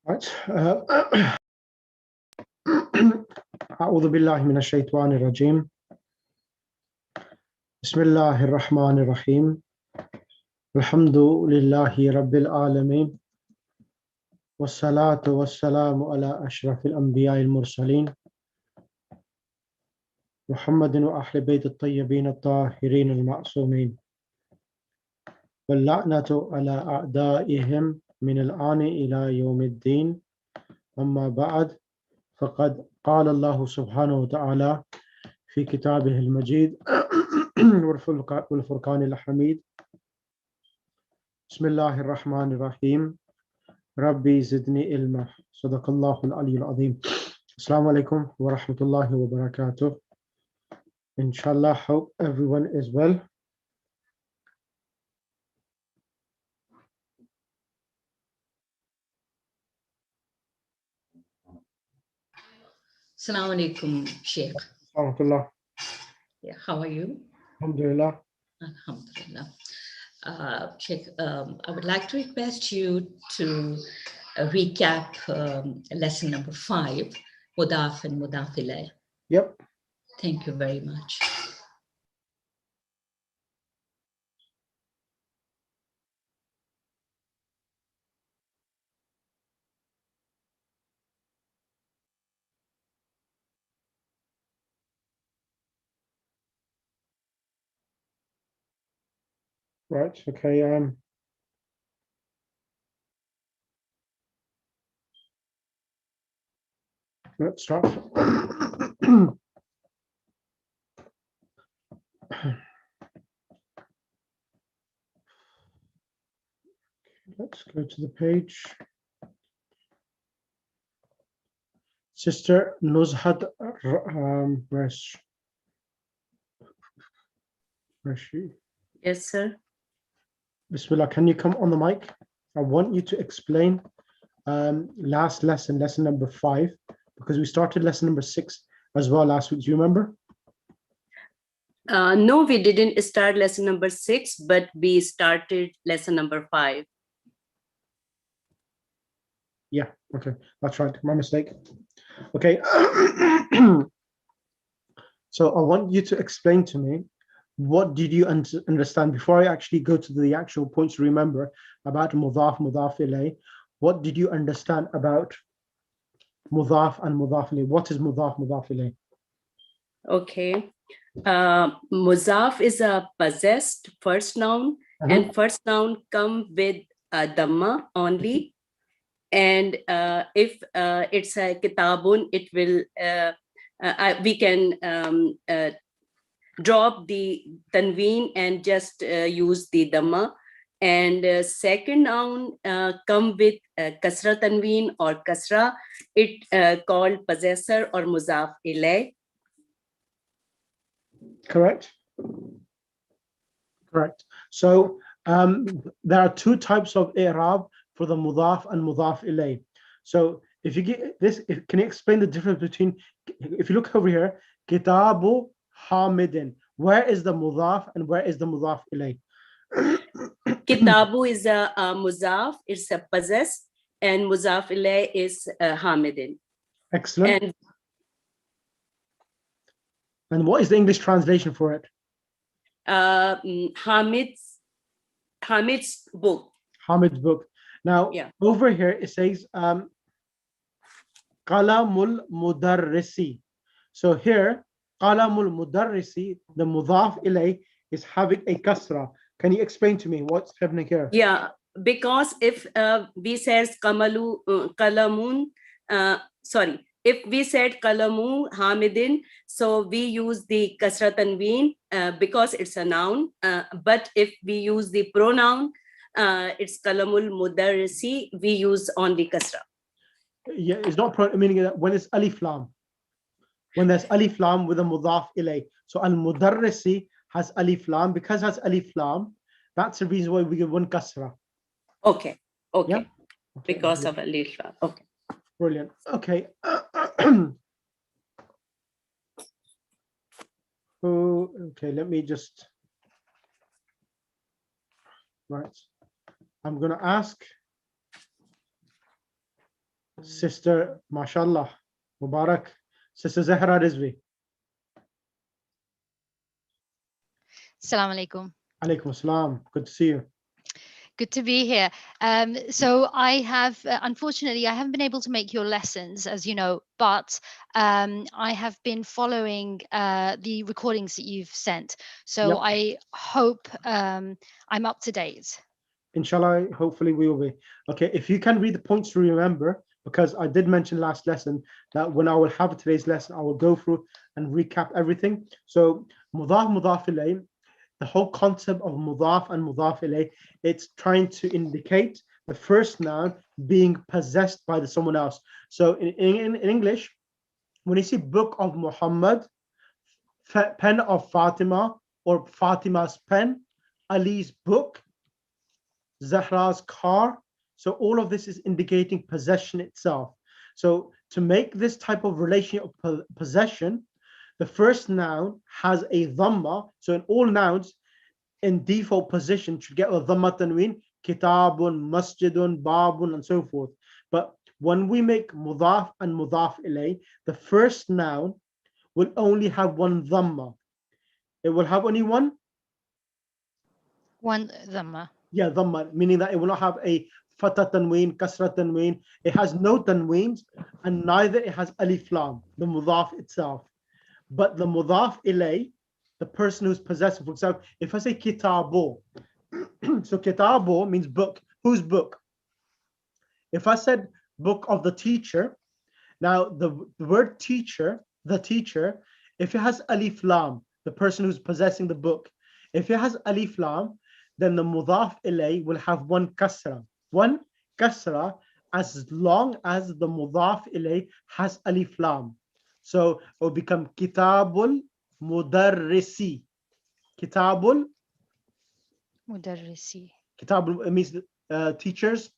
Right. أعوذ بالله من الشيطان الرجيم. بسم الله الرحمن الرحيم. الحمد لله رب العالمين. والصلاة والسلام على أشرف الأنبياء المرسلين محمد وأهل بيت الطيبين الطاهرين المعصومين. واللعنة على أعدائهم من الآن إلى يوم الدين. أما بعد، فقد قال الله سبحانه وتعالى في كتابه المجيد والفرقان الحميد. بسم الله الرحمن الرحيم. ربي زدني علما. صدق الله العلي العظيم. Assalamu alaikum wa rahmatullahi wa barakatuh. Inshallah, hope everyone is well. Assalamu alaikum, Sheikh. Alhamdulillah. Yeah, how are you? Alhamdulillah. Alhamdulillah. Sheikh, I would like to request you to recap lesson number 5, Mudaf and Mudaf ilayh. Yep. Thank you very much. Right. Okay. Let's start. Let's go to the page. Sister Nuzhat Rashi. Yes, sir. Bismillah, can you come on the mic? I want you to explain last lesson, lesson number 5, because we started lesson number 6 as well last week. Do you remember? No, we didn't start lesson number 6, but we started lesson number 5. Yeah, okay, that's right. My mistake. Okay. So I want you to explain to me, what did you understand before I actually go to the actual points to remember about mudaf, mudaf ilayh? What did you understand about mudaf and mudaf ilayh? What is mudaf, mudaf ilayh? Okay. Muzaf is a possessed first noun, and first noun come with a dhamma only. And if it's a kitabun, it will we can drop the tanween and just use the dhamma. And second noun come with kasra tanween or kasra, it called possessor or muzaf ilayh. Correct. Correct. So there are two types of i'rab for the mudaf and mudaf ilayh. So if you get this, can you explain the difference between, if you look over here, kitabu hamidin, where is the mudaf and where is the mudaf ilayh? Kitabu is a muzaf, it's a possess, and muzaf ilayh is hamidin. Excellent. And what is the English translation for it? Hamid's book. Hamid's book. Now, yeah. Over here it says qalamul mudarrisi. So here, qalamul mudarrisi, the mudaf ilayh is having a kasra. Can you explain to me what's happening here? Yeah, because if we says qalamun, if we said qalamu hamidin, so we use the kasra tanween because it's a noun. But if we use the pronoun, it's qalamul mudarrisi, we use only kasra. Yeah, it's not meaning that when it's alif lam. When there's alif lam with a mudaf ilayh. So al mudarrisi has alif lam. Because it has alif lam, that's the reason why we give one kasra. Okay. Okay. Yeah? Okay. Because of alif lam. Okay. Brilliant. Okay. Okay, let me just, right. I'm going to ask Sister, mashallah, Mubarak. Sister Zahra Rizvi. Assalamu alaikum. Alaikum assalam. Good to see you. Good to be here. So I have, unfortunately, I haven't been able to make your lessons, as you know, but I have been following the recordings that you've sent. So Yep. I hope I'm up to date. Inshallah, hopefully we will be. Okay, if you can read the points to remember, because I did mention last lesson that when I will have today's lesson, I will go through and recap everything. So mudaf, mudaf ilayh, the whole concept of mudaf and mudaf ilayh, it's trying to indicate the first noun being possessed by someone else. So in English, when you see book of Muhammad, pen of Fatima, or Fatima's pen, Ali's book, Zahra's car. So all of this is indicating possession itself. So to make this type of relationship of possession, the first noun has a dhamma. So in all nouns, in default position, should get a dhamma tanween, kitabun, masjidun, babun, and so forth. But when we make mudaf and mudaf ilay, the first noun will only have one dhamma. It will have only one. One dhamma. Yeah, dhamma, meaning that it will not have a fatha tanween, kasra tanween. It has no tanweens, and neither it has alif lam, the mudaf itself. But the mudaf ilay, the person who's possessed, for example, if I say kitabo, so kitabo means book. Whose book? If I said book of the teacher, now the word teacher, the teacher, if it has alif lam, the person who's possessing the book, if it has alif lam, then the mudaf ilay will have one kasra. One kasra as long as the mudaf ilay has alif lam. So it will become kitabul mudarrisi. Kitabul, Mudarrisi. kitabul means teacher's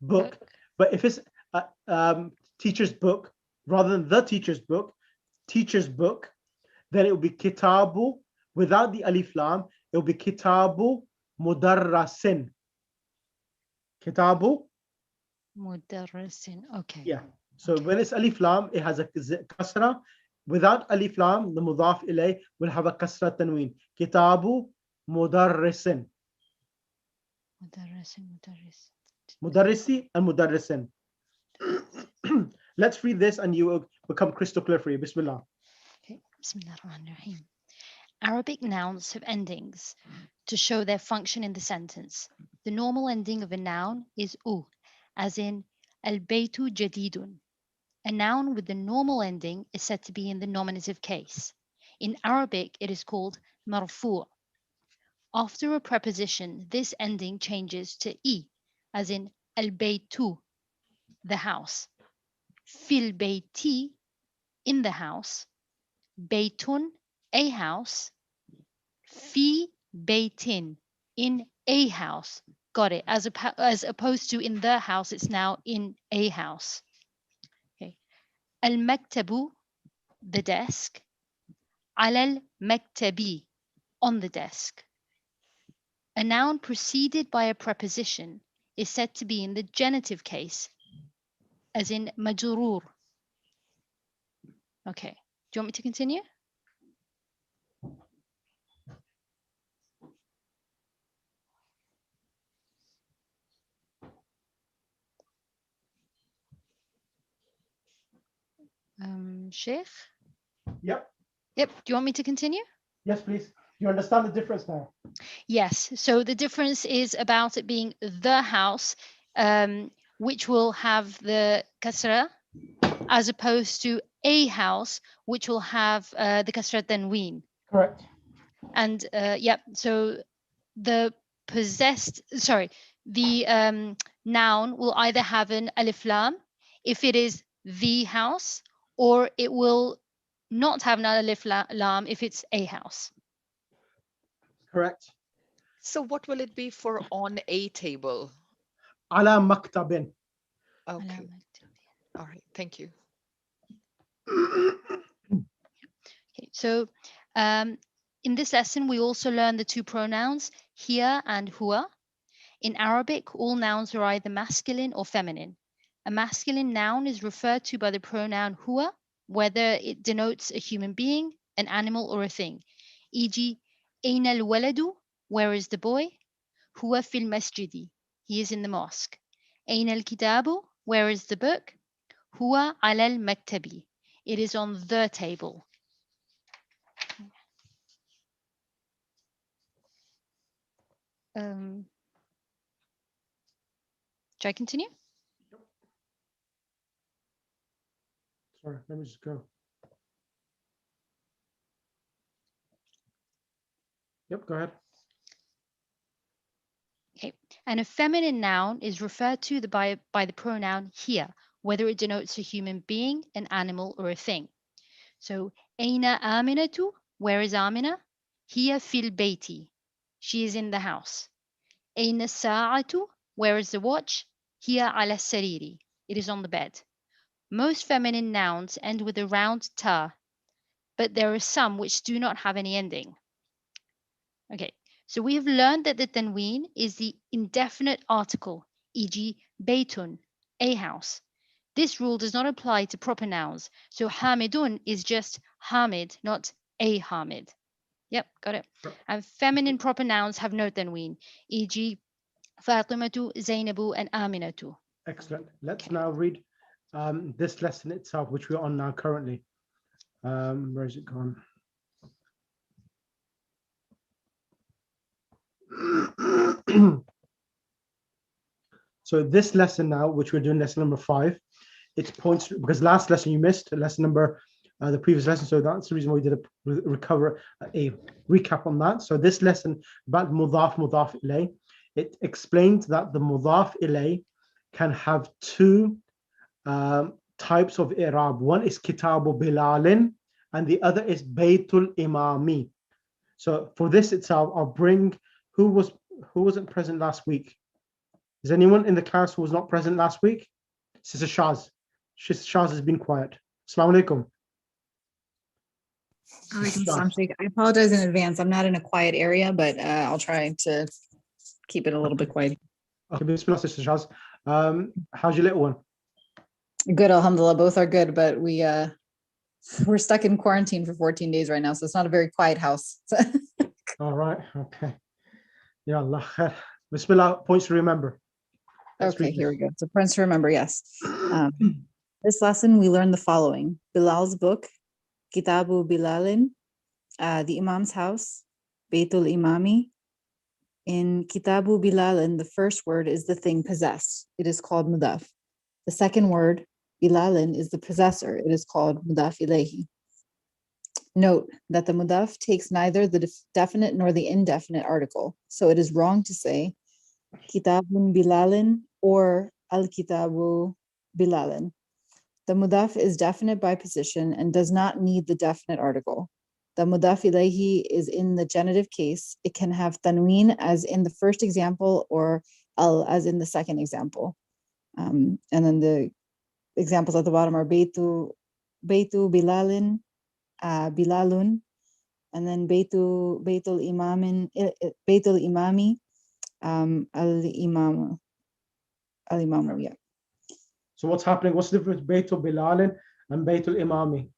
book. But if it's teacher's book rather than the teacher's book, then it will be kitabu without the alif lam. It will be kitabu mudarrasin. Kitabu. Mudarrisin. Okay. Yeah. So when it's alif lam, it has a kasra. Without alif lam, the mudaf ilay will have a kasra tanween. Kitabu mudarrisin. Mudarrisin, mudarris. Mudarrisi and mudarrisin. Let's read this and you will become crystal clear for you. Bismillah. Okay. Bismillah ar-Rahman ar-Rahim. Arabic nouns have endings to show their function in the sentence. The normal ending of a noun is u, as in al-baytu jadidun. A noun with the normal ending is said to be in the nominative case. In Arabic, it is called marfu'. After a preposition, this ending changes to i, as in al-baytu, the house. Fil bayti, in the house. Baytun, a house. Fi baytin, in a house. Got it. As opposed to in the house, it's now in a house. Okay. Al-maktabu, the desk. Alal maktabi, on the desk. A noun preceded by a preposition is said to be in the genitive case, as in majrur. Okay. Do you want me to continue? Sheikh? Yep. Yep. Do you want me to continue? Yes, please. You understand the difference now? Yes. So the difference is about it being the house, which will have the kasra, as opposed to a house, which will have the kasra tanween. Correct. And yeah, so the noun will either have an alif lam if it is the house, or it will not have an alif lam if it's a house. Correct. So what will it be for on a table? Ala maktabin. Okay. All right. Thank you. Okay, so in this lesson, we also learn the two pronouns, hiya and huwa. In Arabic, all nouns are either masculine or feminine. A masculine noun is referred to by the pronoun huwa, whether it denotes a human being, an animal, or a thing. E.g., أين الولد? Where is the boy? هو في المسجد. He is in the mosque. أين الكتاب? Where is the book? هو على المكتب. It is on the table. Should I continue? Sorry, let me just go. Yep, go ahead. Okay. And a feminine noun is referred to by the pronoun here, whether it denotes a human being, an animal, or a thing. So, أين آمنة? Where is Amina? هي في البيت. She is in the house. أين الساعة? Where is the watch? هي على السرير. It is on the bed. Most feminine nouns end with a round ta, but there are some which do not have any ending. Okay, so we have learned that the tanween is the indefinite article, e.g., baytun, a house. This rule does not apply to proper nouns, so hamidun is just hamid, not a hamid. Yep, got it. And feminine proper nouns have no tanween, e.g., Fatimatu, Zainabu, and Aminatu. Excellent. Let's now read this lesson itself, which we're on now currently. Where is it gone? So this lesson now, which we're doing lesson number 5, it's points, because last lesson you missed, lesson number, the previous lesson, so that's the reason why we did a recap on that. So this lesson about mudaf ilay, it explains that the mudaf ilay can have two types of i'rab. One is kitabu bilalin, and the other is baytul imami. So for this itself, I'll bring who wasn't present last week. Is anyone in the class who was not present last week? Sister Shaz. Shaz has been quiet. Assalamu alaikum. I apologize in advance. I'm not in a quiet area, but I'll try to keep it a little bit quiet. Okay, bismillah, Sister Shaz. How's your little one? Good, alhamdulillah. Both are good, but we're stuck in quarantine for 14 days right now, so it's not a very quiet house. All right, okay. Ya Allah. Bismillah, points to remember. Okay, here we go. So points to remember, yes. This lesson, we learned the following. Bilal's book, Kitabu Bilalin, the Imam's house, Baytul Imami. In Kitabu Bilalin, the first word is the thing possessed. It is called mudaf. The second word, Bilalin, is the possessor. It is called mudaf ilayhi. Note that the mudaf takes neither the definite nor the indefinite article. So it is wrong to say Kitabun Bilalin or Al-Kitabu Bilalin. The mudaf is definite by position and does not need the definite article. The mudaf ilayhi is in the genitive case. It can have tanween as in the first example or al as in the second example. And then the examples at the bottom are Baytu Bilalin, Bilalun, and then Baytul Imami, Al-Imamu, yeah. So what's happening? What's the difference between Baytul Bilalin and Baytul Imami?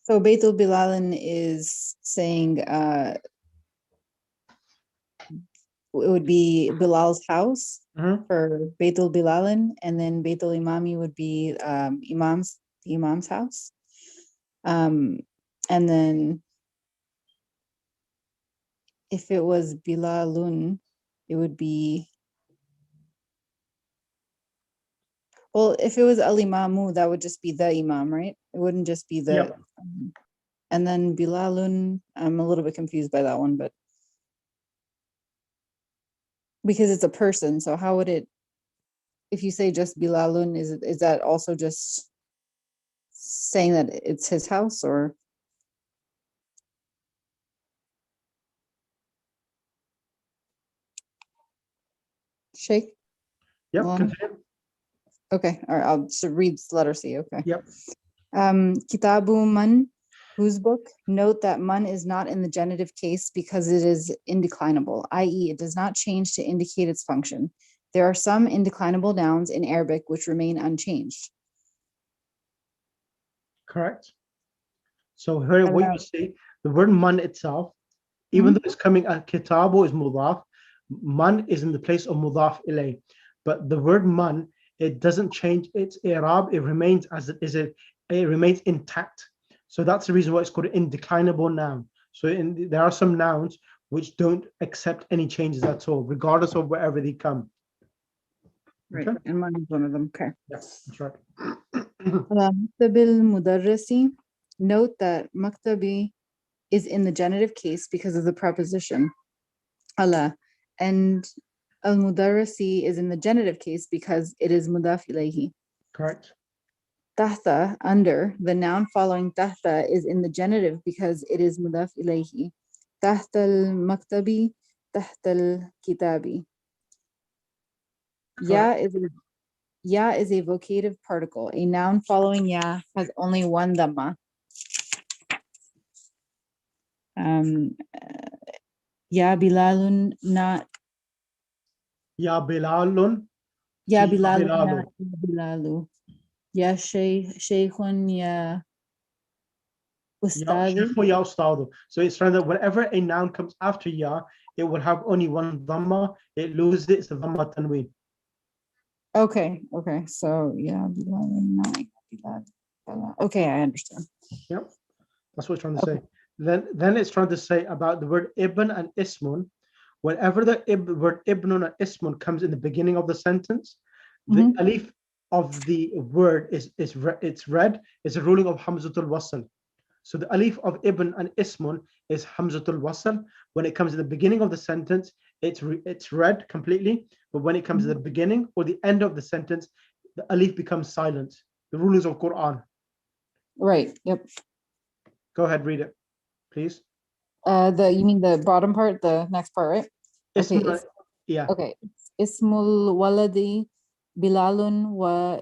So Baytul Bilalin is saying it would be Bilal's house for Baytul Bilalin, and then Baytul Imami would be Imam's house. And then if it was Bilalun, it would be, well, if it was Al-Imamu, that would just be the Imam, right? It wouldn't just be the, Yep. And then Bilalun, I'm a little bit confused by that one, but because it's a person, so how would it, if you say just Bilalun, is that also just saying that it's his house, or? Sheikh? Yep, Well, continue. okay, all right, I'll just read letter C, okay. Yep. Kitabu man, whose book? Note that man is not in the genitive case because it is indeclinable, i.e. it does not change to indicate its function. There are some indeclinable nouns in Arabic which remain unchanged. Correct. So here, what you see, the word man itself, even though it's coming at kitabu is mudaf, man is in the place of mudaf ilay. But the word man, it doesn't change its i'rab, it remains as it is, it remains intact. So that's the reason why it's called an indeclinable noun. So there are some nouns which don't accept any changes at all, regardless of wherever they come. Right, Okay. and man is one of them. Okay. Yes, that's right. Maktabil mudarrisi. Note that maktabi is in the genitive case because of the preposition ala, and al mudarrisi is in the genitive case because it is mudaf ilayhi. Correct. Tahta, under, the noun following tahta is in the genitive because it is mudaf ilayhi. Tahta al maktabi, tahta al kitabi. Ya is a vocative particle. A noun following ya has only one dhamma. Ya Bilalun, not Ya Bilalun. Ya So Bilalu, Bilalu. not Ya Bilalu. Ya Shaykhun, Ya Ustadu. Ya Ustadu. So it's trying that whenever a noun comes after ya, it will have only one dhamma. It loses its dhamma tanween. Okay. So Ya Bilalun, not Ya Bilalu. Okay, I understand. Yep. That's what it's trying to say. Then it's trying to say about the word ibn and ismun. Whenever the word ibnun and ismun comes in the beginning of the sentence, the alif of the word it's read. It's a ruling of hamzatul wasl. So the alif of ibn and ismun is hamzatul wasl. When it comes to the beginning of the sentence, it's read completely. But when it comes to the beginning or the end of the sentence, the alif becomes silent. The rulings of Quran. Right. Yep. Go ahead, read it, please. You mean the bottom part, the next part, right? Okay. Yeah. Okay. Ismul waladi Bilalun wa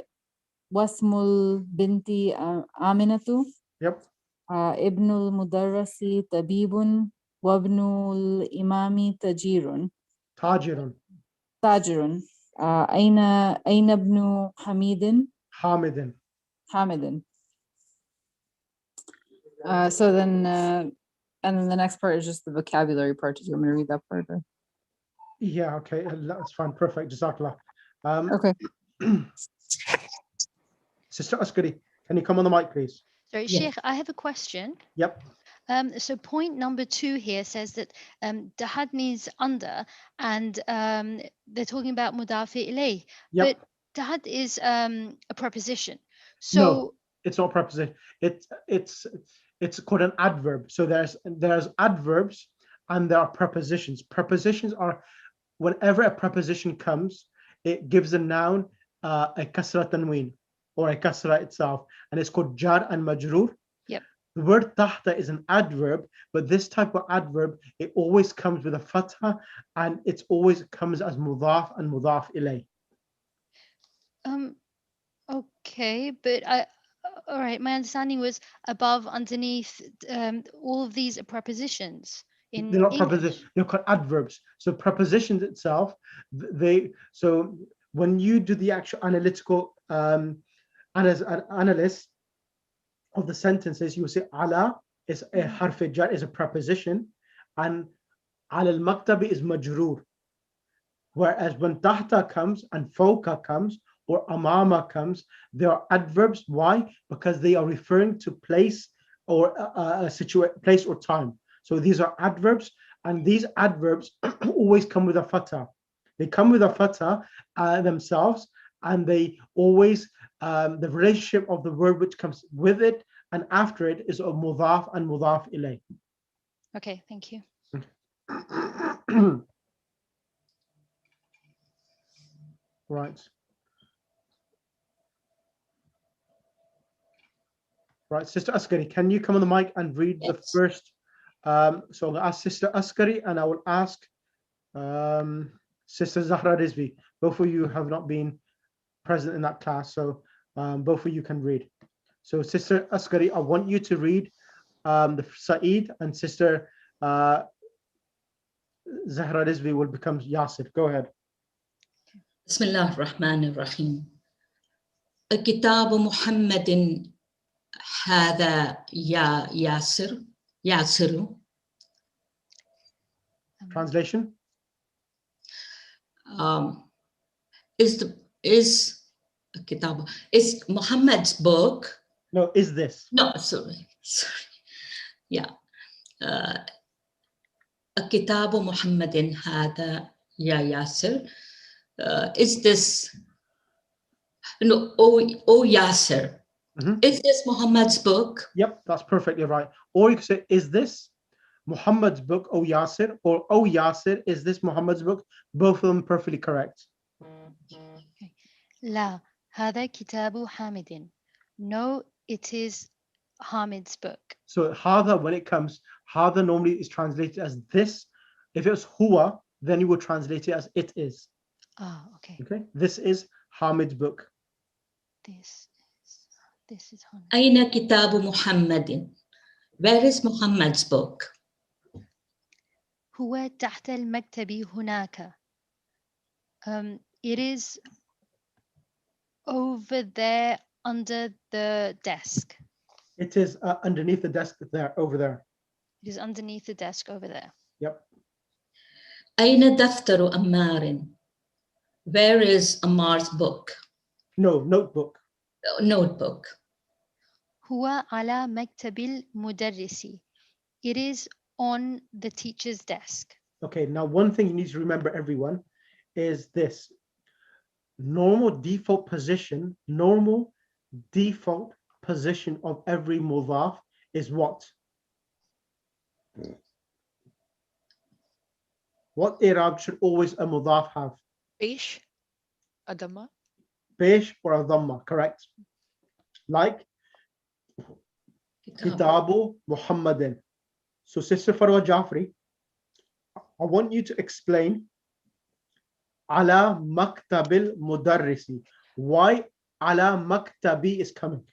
wasmul binti Aminatu. Yep. Ibnul mudarrasi tabibun wabnul imami tajirun. Tajirun. Aina ibnu Hamidin. Hamidin. So then, and then the next part is just the vocabulary part. Did you want me to read that part? Or? Yeah, okay, that's fine. Perfect. Jazakallah. Okay. Sister Askari, can you come on the mic, please? Sorry, Sheikh, I have a question. Yep. So point number 2 here says that dahad means under, and they're talking about mudafi ilay. Yep. But dahad is a preposition. So no, it's not preposition. It's called an adverb. So there's adverbs and there are prepositions. Prepositions are whenever a preposition comes, it gives a noun a kasra tanween or a kasra itself, and it's called jar and majroor. Yep. The word tahta is an adverb, but this type of adverb, it always comes with a fatha, and it always comes as mudaf and mudaf ilay. Okay, but all right, my understanding was above, underneath, all of these are prepositions in They're not English. prepositions, they're called adverbs. So prepositions itself, so when you do the actual analytical analysis of the sentences, you will say ala is a harf jar, is a preposition, and ala al-maktabi is majroor. Whereas when tahta comes and fawqa comes or amama comes, they are adverbs. Why? Because they are referring to place or place or time. So these are adverbs, and these adverbs always come with a fatha. They come with a fatha themselves, and they always the relationship of the word which comes with it and after it is a mudaf and mudaf ilay. Okay, thank you. Right. Right, Sister Askari, can you come on the mic and read the first? So I'll ask Sister Askari and I will ask Sister Zahra Rizvi. Both of you have not been present in that class, so both of you can read. So Sister Askari, I want you to read the Sa'id, and Sister Zahra Rizvi will become Yasir. Go ahead. بسم الله الرحمن الرحيم. كتاب محمد هذا يا ياسر. Translation? Is kitab, is Muhammad's book? No, is this? No, sorry. Yeah. كتاب محمد هذا يا ياسر. Is this, no, oh Yasser, is this Muhammad's book? Yep, that's perfectly right. Or you could say, is this Muhammad's book, O Yasir? Or, O Yasir, is this Muhammad's book? Both of them perfectly correct. لا هذا كتاب حامد. No, it is Hamid's book. So Hada, when it comes, Hada normally is translated as this. If it was Huwa, then you would translate it as it is. Ah, okay. Okay, this is Hamid's book. This is Hamid. أين كتاب محمد? Where is Muhammad's book? هو تحت المكتب هناك. It is over there under the desk. It is underneath the desk there, over there. It is underneath the desk over there. Yep. أين دفتر أمار? Where is Ammar's book? No, notebook. Notebook. هو على مكتب المدرس. It is on the teacher's desk. Okay, now one thing you need to remember, everyone, is this. Normal default position of every mudaf is what? What i'rab should always a mudaf have? Ish, Adama. Bish or a dhamma, correct? Like Kitabu Muhammadin. So Sister Farwa Jafri, I want you to explain Ala Maktabil Mudarrisi. Why Ala Maktabi is coming?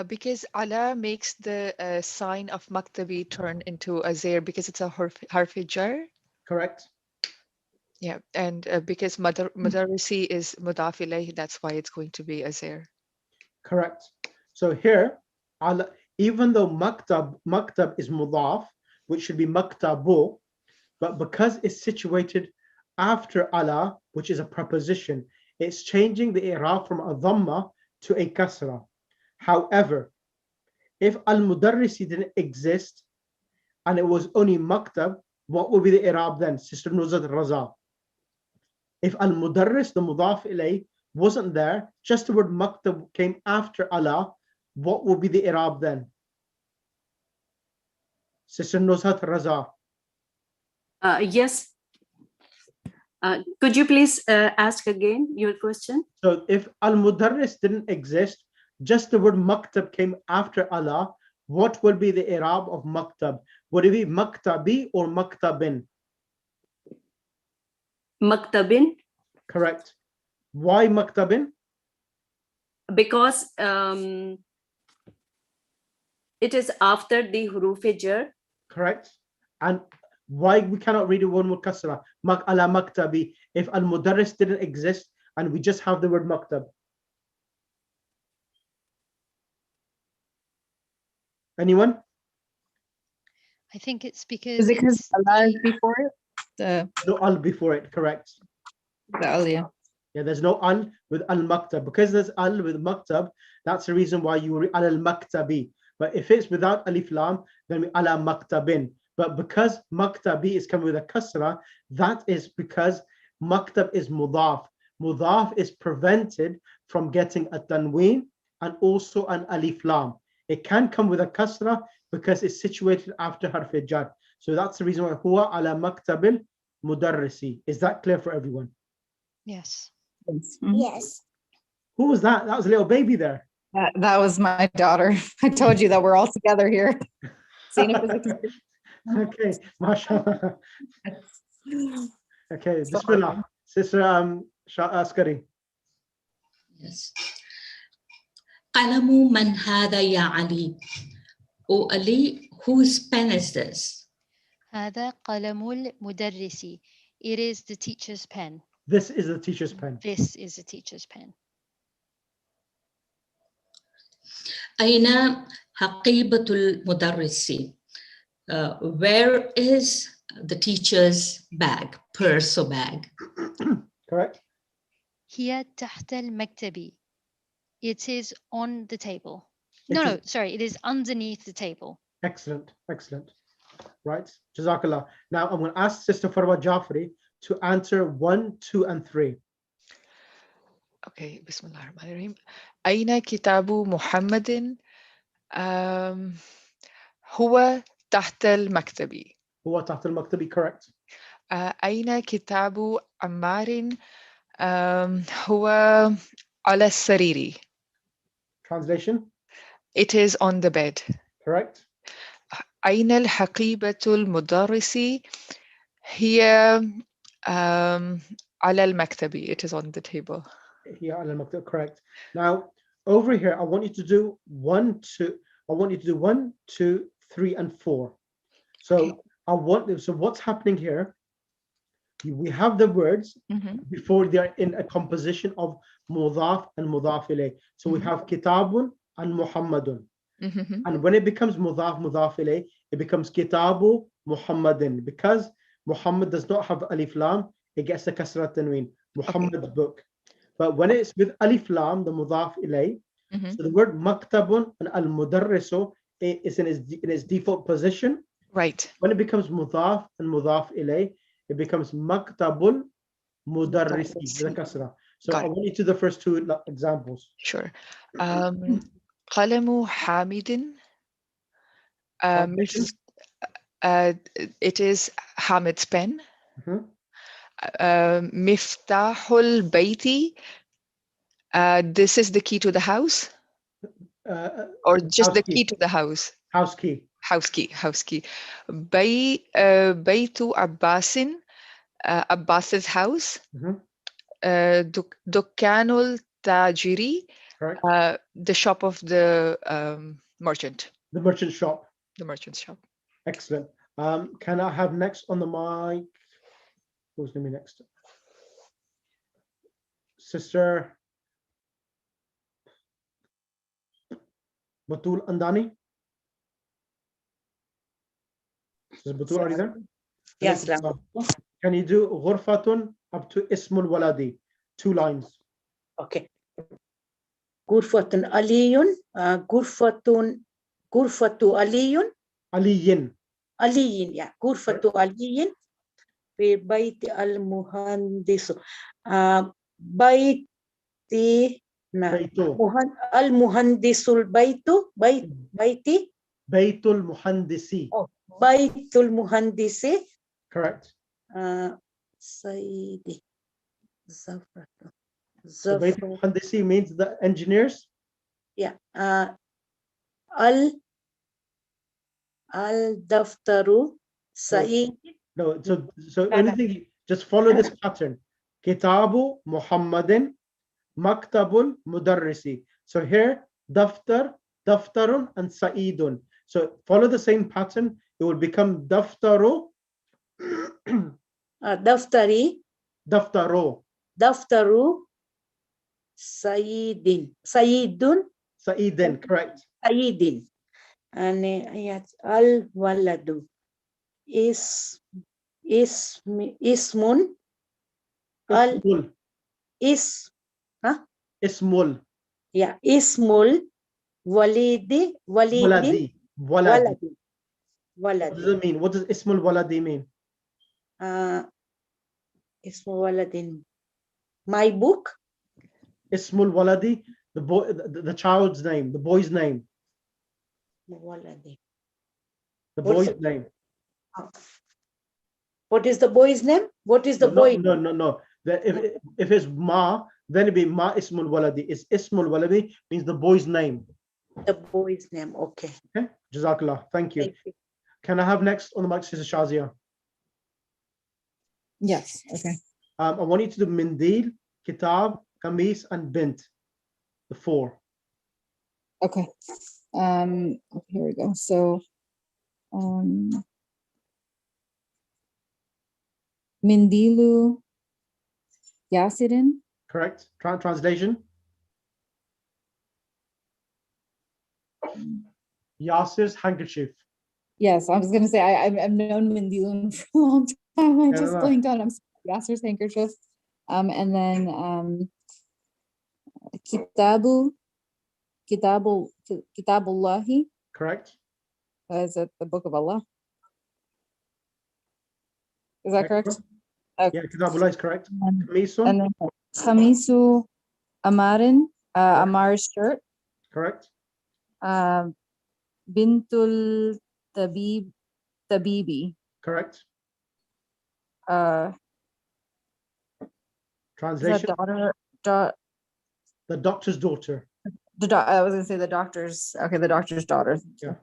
Because ala makes the sign of maktabi turn into a zair because it's a harfi jar. Correct. Yeah, and because mudarrisi is mudaf ilayh, that's why it's going to be a zair. Correct. So here, Ala, even though Maktab is mudaf, which should be Maktabu, but because it's situated after Ala, which is a preposition, it's changing the i'rab from a dhamma to a kasra. However, if al-mudarrisi didn't exist and it was only maktab, what would be the i'rab then? Sister Nuzat Raza. If al-mudarris, the mudaf ilay, wasn't there, just the word maktab came after Allah, what would be the i'rab then? Sister Nuzat Raza. Yes. Could you please ask again your question? So if al-mudarris didn't exist, just the word maktab came after Allah, what will be the i'rab of maktab? Would it be maktabi or maktabin? Maktabin. Correct. Why maktabin? Because it is after the huruf jar. Correct. And why we cannot read it one with kasra? Ala maktabi. If al-mudarris didn't exist and we just have the word maktab. Anyone? I think it's because Is it because it's Allah is the- before it? The No al before it, correct. al, yeah. Yeah, there's no al with al-maktab. Because there's al with maktab, that's the reason why you read al-maktabi. But if it's without alif lam, then we ala maktabin. But because maktabi is coming with a kasra, that is because maktab is mudaf. Mudaf is prevented from getting a tanween and also an alif lam. It can come with a kasra because it's situated after harf jar. So that's the reason why huwa ala maktabil mudarrisi. Is that clear for everyone? yes. Yes. Who was that? That was a little baby there. That was my daughter. I told you that we're all together here. Seeing if it's Okay, mashallah. Okay, So- bismillah. Sister Askari. Yes. قلم من هذا يا علي? Oh Ali, whose pen is this? هذا قلم المدرس. It is the teacher's pen. This is the teacher's pen. This is a teacher's pen. أين حقيبة المدرس? Where is the teacher's bag, purse or bag? Correct. هي تحت المكتب. It is on the table. It No, is- sorry, it is underneath the table. Excellent, excellent. Right, Jazakallah. Now I'm going to ask Sister Farwa Jafri to answer 1, 2, and 3. Okay, بسم الله الرحمن الرحيم. أين كتاب محمد؟ هو تحت المكتب. هو تحت المكتب, correct. أين كتاب عمار؟ هو على السرير. Translation, It is on the bed. correct. أين الحقيبة المدرس؟ هي على المكتب. It is on the table. Here, على المكتب, correct. Now, over here, I want you to do 1, 2. I want you to do 1, 2, 3, and 4. So Okay. so what's happening here? We have the words Mhm. before they are in a composition of mudaf and mudaf ilayh. So we have kitabun and muhammadun. Mhm. And when it becomes mudaf ilayh, it becomes kitabu muhammadin. Because Muhammad does not have alif lam, it gets a kasrat tanween. Muhammad's book. But when it's with alif lam, the mudaf ilayh, Mhm. so the word maktabun and al mudarrisu is in its default position. Right. When it becomes mudaf and mudaf ilayh, it becomes maktabul mudarrisi with a kasra. So Got I it. want you to the first 2 examples. Sure. قلم حامد. Translation? It is Hamid's pen. Mhm. مفتاح البيت. This is the key to the house, or just House the key. key to the house. House key. House key. House key. بيت عباس. Abbas's house. Mhm. دكان التاجر. Correct. The shop of the merchant. The merchant shop. The merchant's shop. Excellent. Can I have next on the mic? Who's going to be next? Sister Batul Andani. Sister Batul, are you there? Yes, Alaikum salam. Can you do ghurfatun up to ismul waladi? 2 lines. okay. غرفة علي. غرفة علي. Aliyin. علي. Yeah. غرفة علي في بيت المهندس. بيت Baytu. المهندس البيت. بيتي. Baytul muhandisi. بيت المهندس. Correct. سيدي. زفرة. So Baytul muhandisi means the engineers. Yeah. الدفتر سعيد. No, so anything, just follow this pattern. Kitabu Muhammadin Maktabul Mudarrisi. So here, daftarun, and Sa'idun. So follow the same pattern. It will become daftaru, دفتري. daftaru, سعيد. Sa'idin. Correct. سعيد. آيات الولد. اسم. Ismul. ها؟ Ismul. يا اسم الولد. Waladi. ولد. What does ولد. it mean? What does Ismul Waladi mean? اسم ولد. My book. Ismul Waladi, the boy, the child's name, the boy's name, ولد. the What's boy's name. What is the boy's name? What is the boy? No. If it's Ma, then it'd be Ma Ismul Waladi. It's Ismul Waladi means the boy's name. The boy's name. Okay. Okay, Jazakallah. Thank you. Thank you. Can I have next on the mic, Sister Shazia? Yes. Okay. I want you to do Mindil, Kitab, Kamis, and Bint. The 4. Okay. Here we go. So, Mindilu, Yasirin. Correct. Translation. Yasir's handkerchief. Yes, I was going to say I've known Mindilun for a long time. I Fair just enough. blanked on. I'm sorry, Yasser's handkerchief. And then Kitabullahi. Correct. Is it the book of Allah? Is that correct? Yeah, Kitabullah is correct. Kamisu. And then Khamisu Amarin, Amar's shirt. Correct. Bintul Tabibi. Correct. Is Translation. that daughter? The doctor's daughter. I was gonna say the doctor's. Okay, the doctor's daughter. Yeah.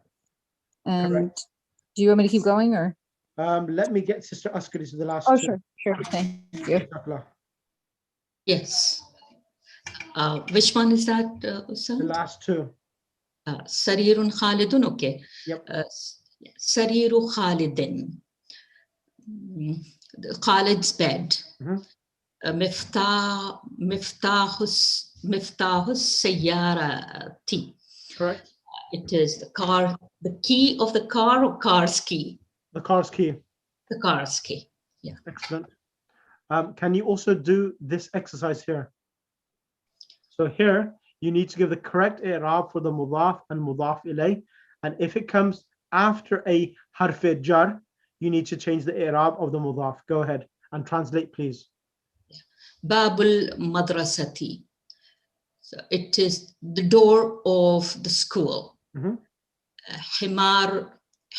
And Correct. do you want me to keep going or? Let me get Sister Askari to the last Oh, two. sure. Thank you. Jazakallah. Yes. Which one is that, The Usam? last two. Sarirun Khalidun, okay. Yep. Sariru Khalidin. Khalid's bed. Mhm. Miftahus Sayyarati. Correct. It is the car, the key of the car or car's key? The car's key. The car's key. Yeah. Excellent. Can you also do this exercise here? So here, you need to give the correct i'rab for the mudaf and mudaf ilay. And if it comes after a harf jar, you need to change the i'rab of the mudaf. Go ahead and translate, please. Babul Madrasati. So it is the door of the school. Mhm.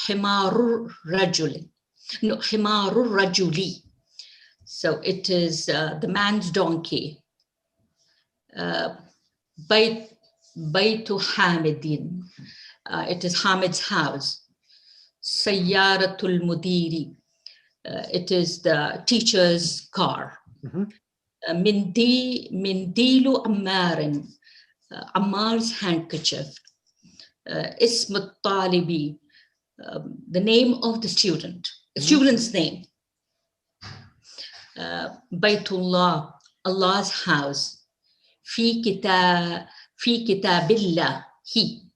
Himarur Rajuli. No, Himarur Rajuli. So it is the man's donkey. Baytu Hamidin. It is Hamid's house. Sayyaratul Mudiri. It is the teacher's car. Mhm. Mindilu Ammarin. Ammar's handkerchief. Ism Talibi. The name of the student. The student's name. Baytullah, Allah's house. Fi kitabillah, he.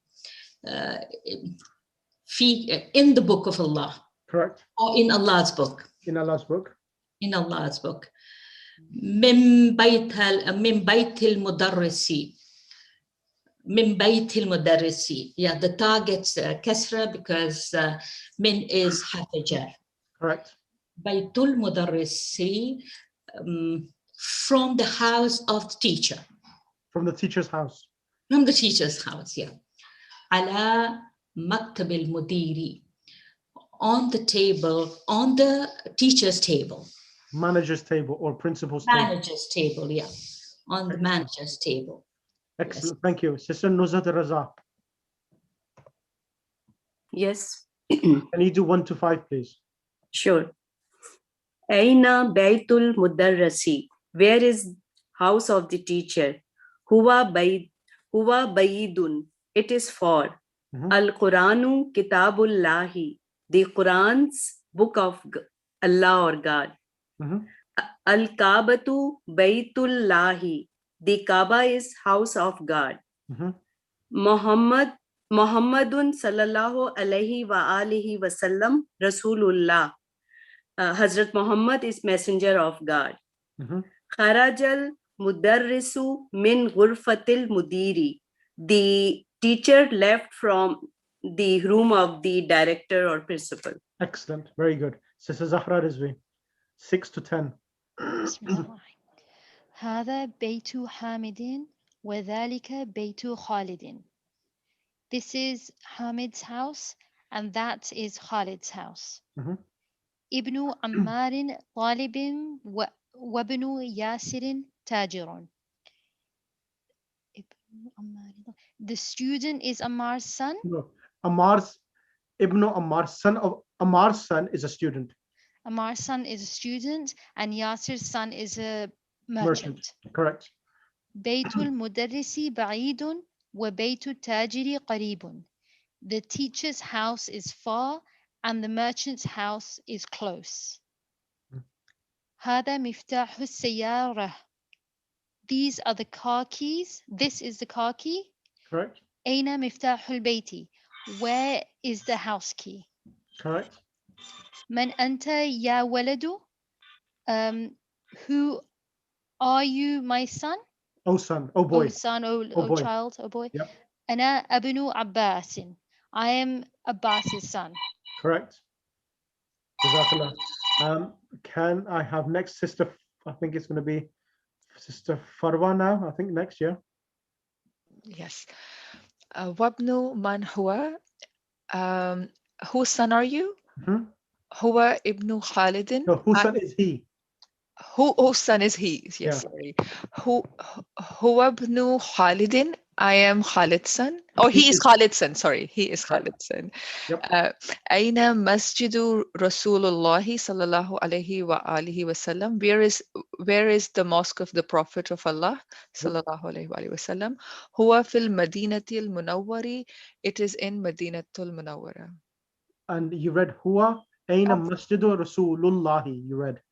In the book of Allah. Correct. Or in Allah's book. In Allah's book. In Allah's book. Min baytil mudarrisi. Min baytil mudarrisi. Yeah, the ta gets kasra because min is hafajar. Correct. Baytul mudarrisi, from the house of the teacher. From the teacher's house. From the teacher's house, yeah. Ala maktab al-mudiri. On the table, on the teacher's table. Manager's table or principal's table. Manager's table, yeah. On the manager's table. Excellent. Yes. Thank you. Sister Nuzhat Raza. Yes, Can you do 1 to 5, please? sure. Aina Baitul Mudarrasi. Where is house of the teacher? Huwa Baidun. It is for. Mhm. Al Quranu Kitabullahi. The Quran's book of Allah or God. Mhm. Al Kaabatu Baitullahi. The Kaaba is house of God. Mhm. Muhammadun sallallahu alayhi wa alihi wasallam Rasulullah. Hazrat Muhammad is messenger of God. Mhm. Kharajal mudarrisu min ghurfatil mudiri. The teacher left from the room of the director or principal. Excellent. Very good. Sister Zahra Rizvi. 6 to 10. بسم الله الرحمن الرحيم. هذا بيت حامد وذلك بيت خالد. This is Hamid's house and that is Khalid's house. Mhm. ابن عمار طالب وابن ياسر تاجر. The student is Ammar's son. No. Ibn Ammar, son of Ammar's son, is a student. Ammar's son is a student and Yasir's son is a merchant. Correct. بيت المدرس بعيد وبيت التاجر قريب. The teacher's house is far and the merchant's house is close. هذا مفتاح السيارة. These are the car keys. This is the car key. Correct. أين مفتاح البيت? Where is the house key? Correct. من أنت يا ولد? Who are you, my son? Oh son. Oh boy. Oh son, Oh oh boy. child, oh boy. Yep. أنا ابن عباس. I am Abbas's son. Correct. Jazakallah. Can I have next sister? I think it's going to be Sister Farwa now. I think next year. Yes. Wabnu man huwa? Whose son are you? Mhm. Huwa ibnu Khalidin. No, whose son is he? Whose son is he? Yes, Yeah. sorry. Huwa ibnu Khalidin. I am Khalid's son. Oh, he is Khalid's son. Sorry, he is Khalid's son. Yep. Aina masjidu Rasulullahi sallallahu alayhi wa alihi wasallam. Where is the mosque of the Prophet of Allah sallallahu alayhi wa sallam? Huwa fil Madinatil Munawwari. It is in Madinatul Munawwara. And you read Huwa Aina Masjidu Rasulullahi. You read.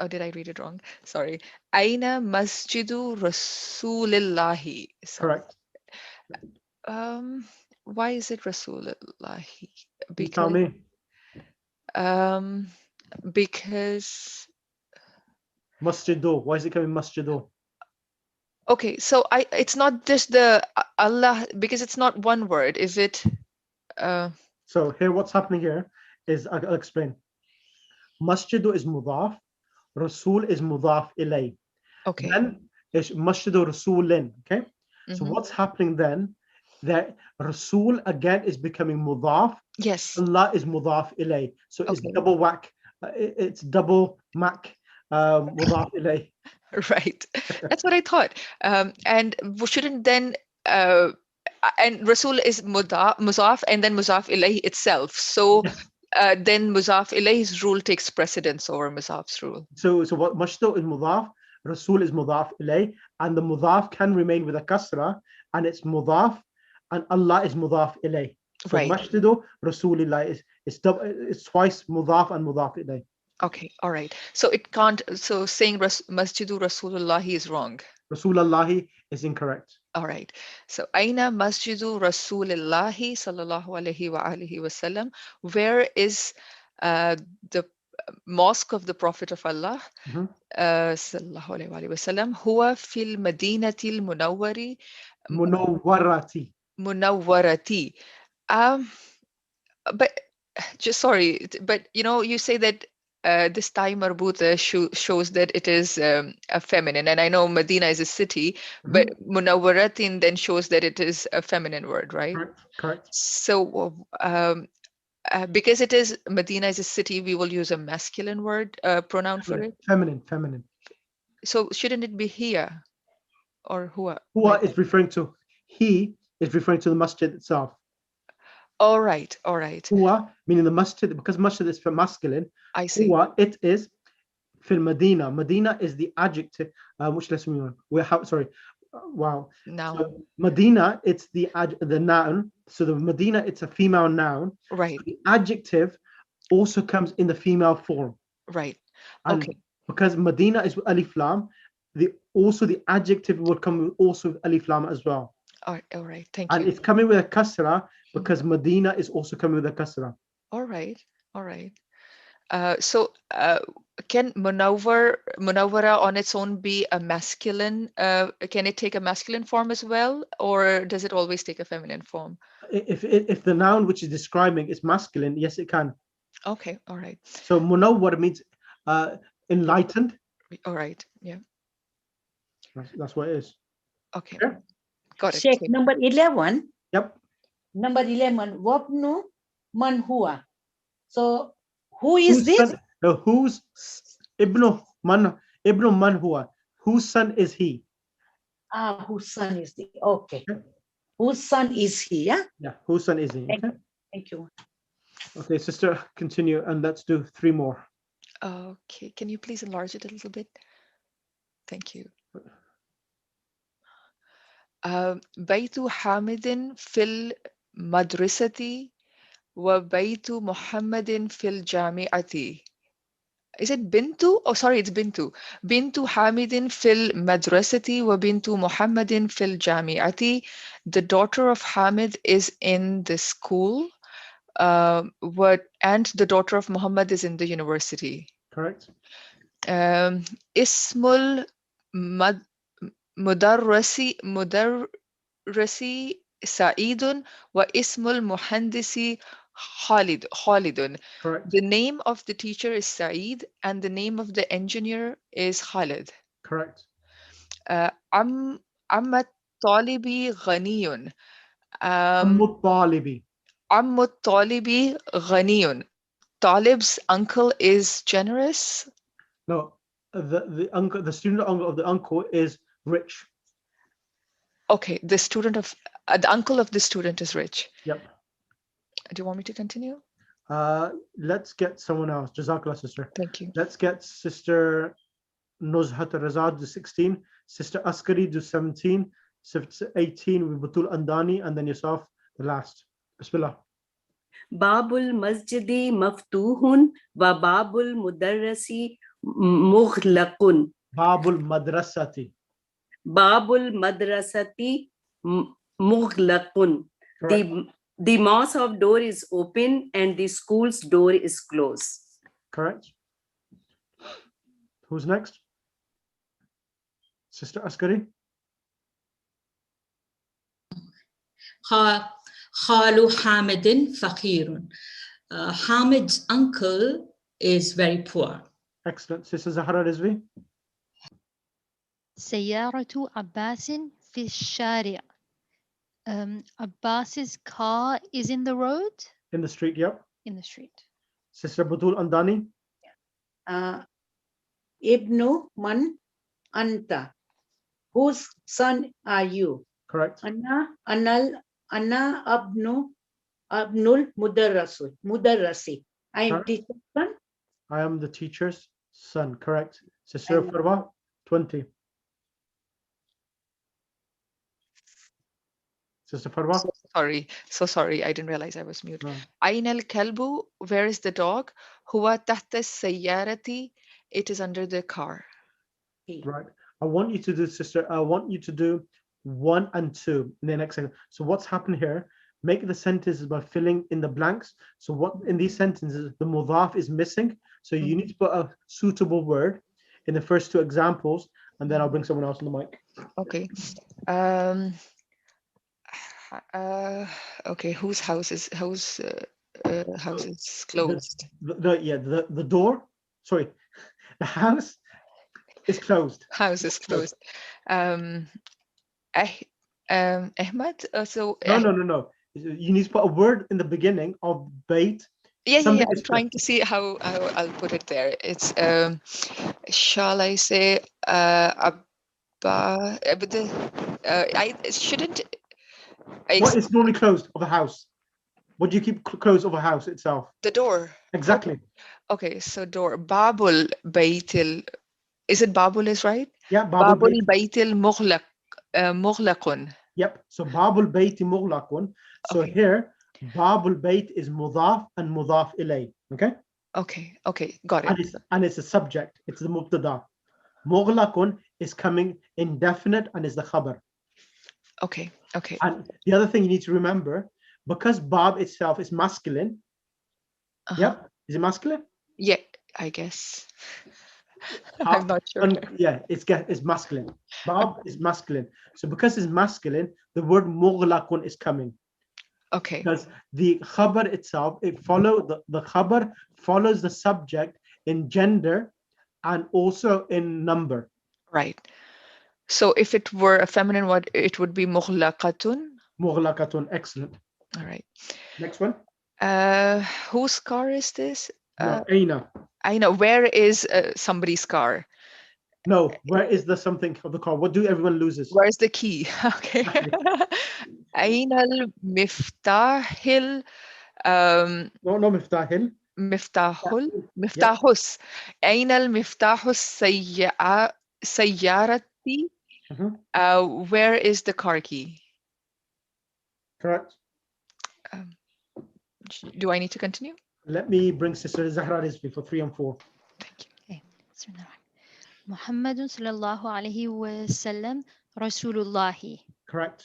Oh, did I read it wrong? Sorry. Aina masjidu Rasulillahi. Correct. Why is it Rasulillahi? You tell me. Because Masjidu. Why is it coming Masjidu? okay, so it's not just the Allah, because it's not one word, is it? So here, what's happening here is I'll explain. Masjidu is mudaf, Rasul is mudaf ilay. Okay. Then is Masjidu Rasulin. Okay. So Mhm. what's happening then? That Rasul again is becoming mudaf. Yes. Allah is mudaf ilay. So it's Okay. double whack. It's double mac. Mudaf ilay. Right. That's what I thought. And shouldn't then and Rasul is Muzaf and then Muzaf ilayhi itself. So Yes. then Muzaf ilayhi's rule takes precedence over Muzaf's rule. So what Mashdo is mudaf, Rasul is mudaf ilay, and the mudaf can remain with a kasra, and it's mudaf, and Allah is mudaf ilay. So Right. Mashdo Rasulillah it's twice mudaf and mudaf ilay. Okay, all right. So it can't, so saying Masjidu Rasulullahi is wrong. Rasulullahi is incorrect. All right. So Aina Masjidu Rasulillahi sallallahu alayhi wa alihi wasallam. Where is the mosque of the Prophet of Allah? Sallallahu alayhi wa wasallam. Huwa fil Madinatil Munawwari. Munawwarati. Munawwarati. But just sorry, but you say that this time marbuta shows that it is a feminine, and I know Medina is a city, but Munawwaratin then shows that it is a feminine word, right? Correct. So because it is Medina is a city, we will use a masculine word pronoun for it. Feminine. So shouldn't it be here or huwa? Huwa is referring to the masjid itself. All right. Huwa, meaning the masjid, because masjid is for masculine. I see. Huwa, it is fil Medina. Medina is the adjective. Which lesson we on? Sorry. Wow. Now. So Medina, it's the noun. So the Medina, it's a female noun. Right. So the adjective also comes in the female form. Right. And okay. Because Medina is with alif lam, the adjective would come also with alif lam as well. All right. Thank and you. It's coming with a kasra because Medina is also coming with a kasra. All right. So can munawwara on its own be a masculine? Can it take a masculine form as well, or does it always take a feminine form? If the noun which is describing is masculine, yes, it can. Okay. All right. So munawwar means enlightened. All right. Yeah. That's what it is. Okay. Yeah. Got it. Sheikh, number 11. Yep. Number 11. Wabnu man huwa. So who is this? Son, no, whose ibnu man huwa? Whose son is he? Whose son is he? Okay. Whose son is he? Yeah. Yeah. Whose son is he? Okay. Thank you. Okay, sister, continue, and let's do 3 more. Okay. Can you please enlarge it a little bit? Thank you. Baytu Hamidin fil madrasati wa baytu Muhammadin fil jami'ati. is it bintu? Oh, sorry, it's bintu. Bintu Hamidin fil madrasati wa bintu Muhammadin fil jami'ati. The daughter of Hamid is in the school. And the daughter of Muhammad is in the university. Correct. Ismul mudarrisi Sa'idun wa ismul muhandisi Khalidun. Correct. The name of the teacher is Sa'id and the name of the engineer is Khalid. Correct. Amma Talibi Ghaniyun. Talibi. Ammu Talibi Ghaniyun. Talib's uncle is generous. No, the student uncle of the uncle is rich. Okay, the uncle of the student is rich. Yep. Do you want me to continue? Let's get someone else. Jazakallah, sister. Thank you. Let's get Sister Nuzhat Razad, do 16. Sister Askari, do 17. Sister 18 with Batul Andani, and then yourself, the last. Bismillah. Babul masjidi maftuhun wa babul mudarrisi mughlaqun. Babul Madrasati. Babul madrasati mughlaqun. The mosque of door is open and the school's door is closed. Correct. Who's next? Sister Askari. Khalu Hamidin Fakirun. Hamid's uncle is very poor. Excellent. Sister Zahra Rizvi. سيارة عباس في الشارع. Abbas's car is in the road? In the street, yep. In the street. Sister Batul Andani. Ibnu man anta. Whose son are you? Correct. Anna abnul mudarrasi. I am teacher's son. I am the teacher's son. Correct. Sister Farwa, 20. Sister Farwa. So sorry. I didn't realize I was mute. No. Ain al kalbu, where is the dog? Huwa tahta sayyarati, it is under the car. Right. I want you to do, sister, I want you to do 1 and 2 in the next second. So what's happened here, make the sentences by filling in the blanks. So what in these sentences, the mudaf is missing. So you need to put a suitable word in the first 2 examples, and then I'll bring someone else on the mic. Okay. Okay, whose house is closed? The door, sorry, the house is closed. House is closed. Ahmad, so no. You need to put a word in the beginning of bait. Yeah. I'm trying to see how I'll put it there. It's shall I say Abba? But I shouldn't. What is normally closed of a house? What do you keep closed of a house itself? The door. Exactly. Okay, so door. Babul Baitil. Is it Babul is right? Yeah, Babul Baitil Mughlaqun. Yep. So Babul Baiti Mughlaqun. So Okay. here, Babul Bait is mudaf and mudaf ilay. Okay. Okay. Got it. And it's a subject. It's the mubtada. Mughlaqun is coming indefinite and is the khabar. Okay. And the other thing you need to remember, because Bab itself is masculine. Yep. Is it masculine? Yeah, I guess. I'm not sure. It's masculine. Bab is masculine. So because it's masculine, the word mughlaqun is coming. Okay. Because the khabar itself, the khabar follows the subject in gender and also in number. Right. So if it were a feminine word, it would be mughlaqatun. Mughlaqatun. Excellent. All right. Next one. Whose car is this? Aina. I know. Where is somebody's car? No, where is the something of the car? What do everyone loses? Where's the key? Okay. Aina al-miftahil. No, miftahil. Miftahus. Aina al-miftahus sayyarati. Where is the car key? Correct. Do I need to continue? Let me bring Sister Zahra Rizvi for 3 and 4. Thank you. محمد صلى الله عليه وسلم رسول الله. Correct.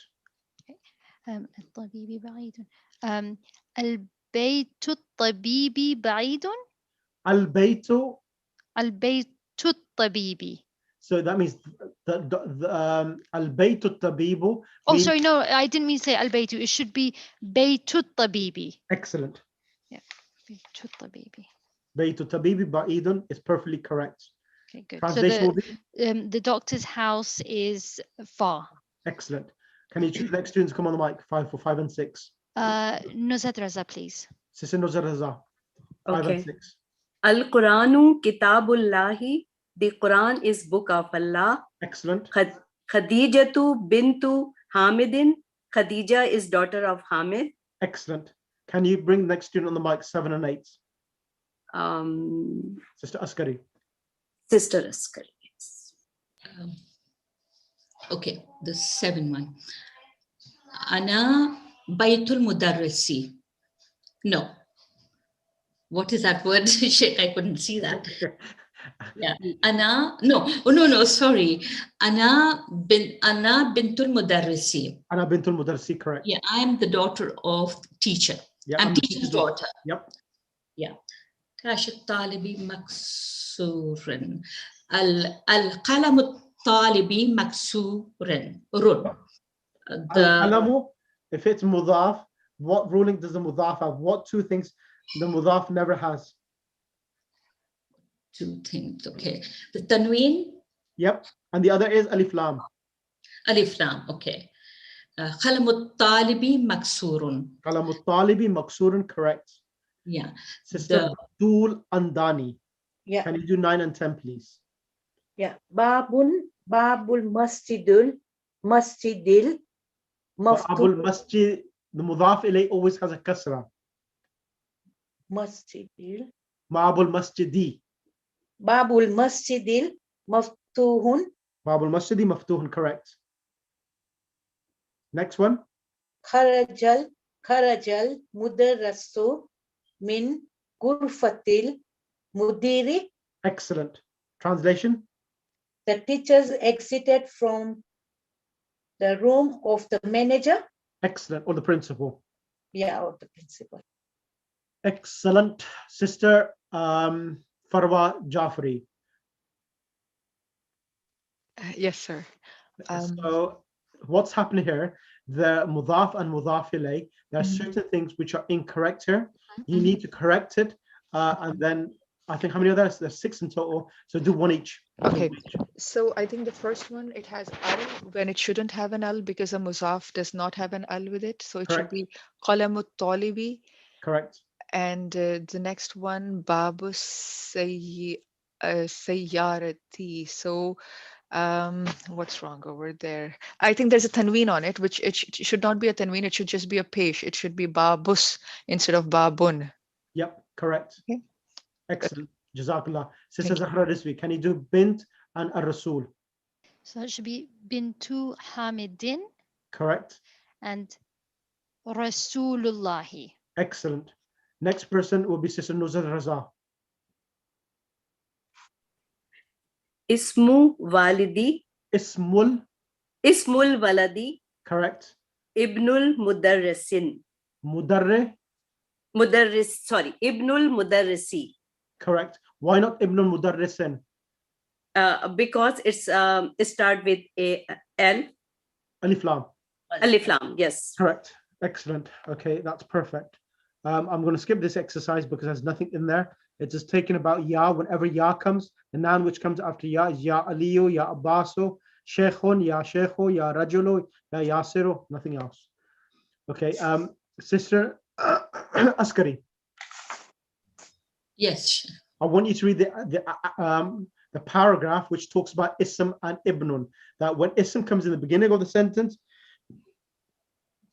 الطبيب بعيد. البيت الطبيب بعيد. البيت. البيت الطبيب. So that means البيت الطبيب. Oh, sorry, no, I didn't mean to say البيت. It should be بيت الطبيب. Excellent. Yeah, بيت الطبيب. بيت الطبيب بعيد is perfectly correct. Okay, good. Translation So will be? the doctor's house is far. Excellent. Can you choose the next students come on the mic? 5 and 6. Nuzhat Raza, please. Sister Nuzhat Raza. 5 and Okay. 6. Al-Quranu Kitabullahi. The Quran is book of Allah. Excellent. Khadijatu bintu Hamidin. Khadija is daughter of Hamid. Excellent. Can you bring the next student on the mic? 7 and 8. Sister Askari. Sister Askari. Yes. Okay, the 7th one. Ana Baytul Mudarrisi. No. What is that word? Shit, I couldn't see that. Yeah. Ana, no. Oh, no, sorry. Ana Bintul Mudarrisi. Ana Bintul Mudarrisi, correct. Yeah, I am the daughter of teacher. Yeah, I'm teacher's daughter. Yep. Yeah. كاش الطالب مكسور القلم الطالب مكسور Al-Qalamu, if it's mudaf, what ruling does the mudaf have? What two things the mudaf never has? 2 things, okay. The tanween. Yep. And the other is alif lam. Alif lam, okay. قلم الطالب مكسور. Qalam al-talibi maksurun, correct. Yeah. Sister Batul Andani. Yeah. Can you do 9 and 10, please? Yeah. Babul masjidil Babul maftuh masjid, the mudaf ilay always has a kasra. masjidil. Babul masjidi. Babul masjidil maftuhun. Babul masjidi maftuhun, correct. Next one. Kharajal mudarrasu min gurfatil mudiri. Excellent. Translation. The teachers exited from the room of the manager. Excellent. Or the principal. Yeah, or the principal. Excellent. Sister Farwa Jafri. Yes, sir. So what's happening here? The mudaf and mudaf ilay, there are certain things which are incorrect here. You need to correct it. And then I think how many others? There's 6 in total. So do one each. Okay. So I think the first one, it has al when it shouldn't have an al because a muzaf does not have an al with it. So it should be qalamut talibi. Correct. And the next one, babu sayyarati. So what's wrong over there? I think there's a tanween on it, which it should not be a tanween. It should just be a pesh. It should be babus instead of babun. Yep, correct. Okay. Excellent. Jazakallah. Sister Zahra Rizvi, can you do bint and ar-rasul? So that should be Bintu Hamidin Correct. and Rasulullahi. Excellent. Next person will be Sister Nuzhat Raza. Ismu walidi. Ismul. Ismul waladi. Correct. Ibnul mudarrisin. Mudarre. Ibnul mudarrisi. Correct. Why not Ibnul Mudarrisin? Because it's start with a L. Alif lam. Alif lam, yes. Correct. Excellent. Okay, that's perfect. I'm going to skip this exercise because there's nothing in there. It's just taken about ya. Whenever ya comes, the noun which comes after ya is ya aliyu, ya abbasu, sheikhun, ya sheikhu, ya rajulu, ya yasiru, nothing else. Okay, Sister Askari. Yes. I want you to read the paragraph which talks about ism and ibnun. That when ism comes in the beginning of the sentence,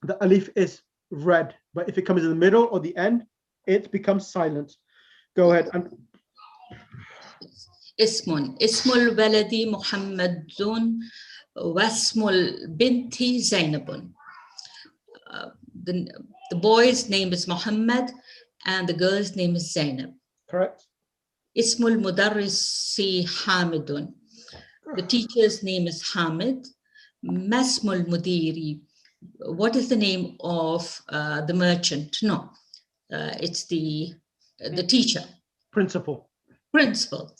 the alif is read, but if it comes in the middle or the end, it becomes silent. Go ahead. Ismul waladi Muhammadun wasmul binti Zainabun. The boy's name is Muhammad and the girl's name is Zainab. Correct. Ismul Mudarrisi Hamidun. The teacher's name is Hamid. Masmul Mudiri. What is the name of the merchant? No, it's the teacher. Principal. Principal.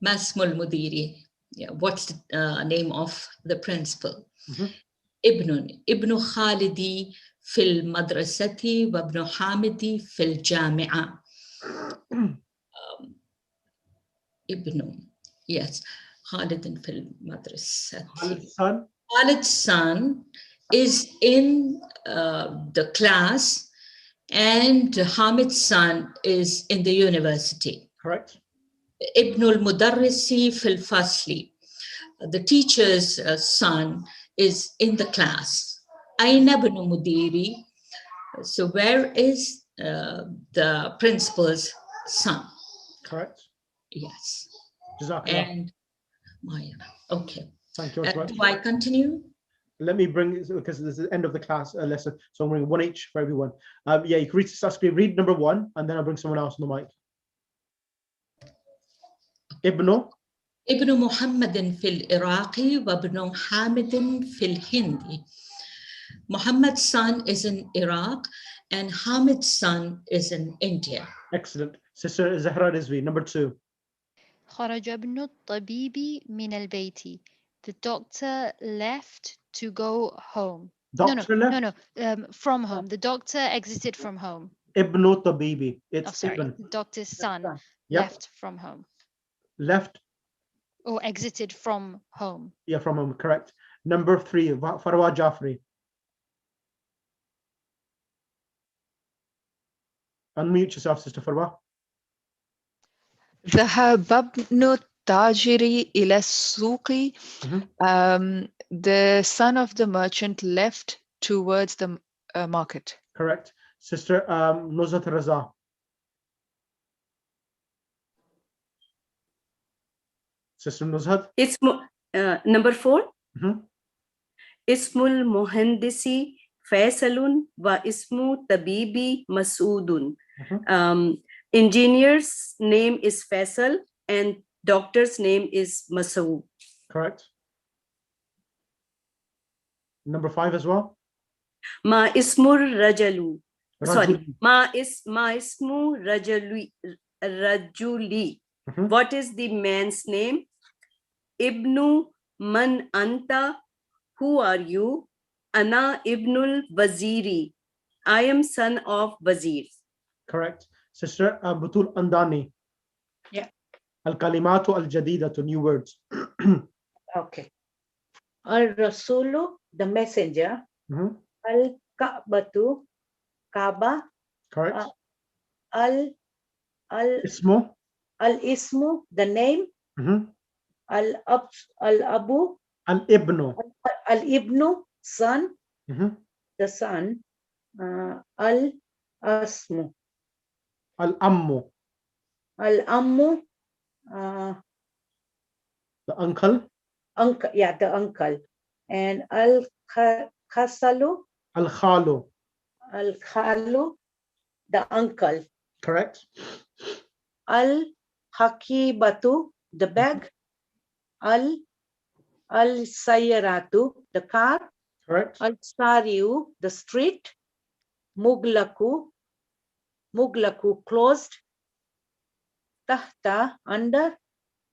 Masmul Mudiri. Yeah, what's the name of the principal? Ibn Khalidi fil madrasati wa ibn Hamidi fil jami'a. Ibn, yes, Khalid fil madrasati. Khalid's son. Khalid's son is in the class, and Hamid's son is in the university. Correct. Ibn al-Mudarrisi fil fasli. The teacher's son is in the class. Aina ibn Mudiri. So where is the principal's son? Correct. Yes. Jazakallah. And Maya. Okay. Thank you very much. Do I continue? Let me bring, because this is the end of the class lesson, so I'm bringing one each for everyone. Yeah, you can read Saskia, read number 1, and then I'll bring someone else on the mic. Ibn Muhammadin fil Iraqi wa ibn Hamidin fil Hindi. Muhammad's son is in Iraq and Hamid's son is in India. Excellent. Sister Zahra Rizvi, number 2. خرج ابن الطبيب من البيت. The doctor left to go home. Doctor left? No, from home. The doctor exited from home. Ibn Tabibi. It's Ibn. The doctor's son Yep. left from home. Left? Or exited from home. Yeah, from home, correct. Number 3, Farwa Jafri. Unmute yourself, Sister Farwa. ذهب ابن التاجر إلى السوق. The son of the merchant left towards the market. Correct. Sister Nuzhat Raza. Sister Nuzhat. It's number 4. Ismul Muhandisi Faisalun wa Ismu Tabibi Masudun. Engineer's name is Faisal and doctor's name is Masood. Correct. Number 5 as well. Ma ismur rajalu. Sorry. Rajuli. Ma ismu rajuli. What is the man's name? Ibnu man anta. Who are you? Ana ibnul waziri. I am son of wazir. Correct. Sister Butul Andani. Yeah. Al-kalimatu al-jadidatu, new words. Okay. Al-Rasulu, the messenger. Al-Ka'batu, Kaaba. Correct. Al-Ismu, the name. Al-Abu, Al-Ibnu. Al-Ibnu, son. The son. Al-Asmu. Al-Ammu. Al-Ammu, the uncle. Uncle, yeah, the uncle. And Al-Khasalu. Al-Khalu. Al-Khalu, the uncle. Correct. Al-Hakibatu, the bag. Al-Sayyaratu, the car. Correct. Al-Sariu, the street. Muglaku, closed. Tahta, under.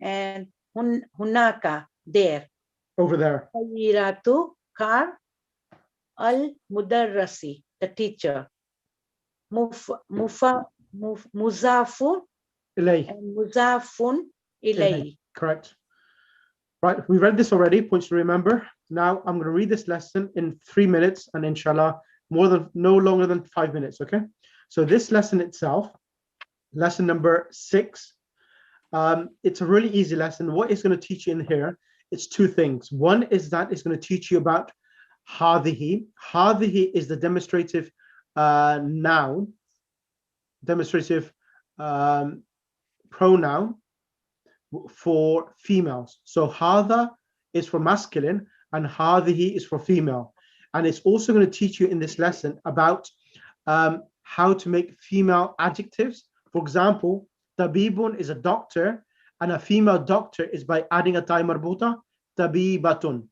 And Hunaka, there. Over there. Sayyiratu, car. Al-Mudarrasi, the teacher. Muzafu Ilay. and Muzafun ilay. Correct. Right, we read this already, points to remember. Now I'm going to read this lesson in 3 minutes and inshallah no longer than 5 minutes, okay? So this lesson itself, lesson number 6, it's a really easy lesson. What it's going to teach you in here, it's 2 things. One is that it's going to teach you about hadihi. Hadihi is the demonstrative noun, demonstrative pronoun for females. So hada is for masculine and hadihi is for female. And it's also going to teach you in this lesson about how to make female adjectives. For example, Tabibun is a doctor, and a female doctor is by adding a ta marbuta, tabibatun.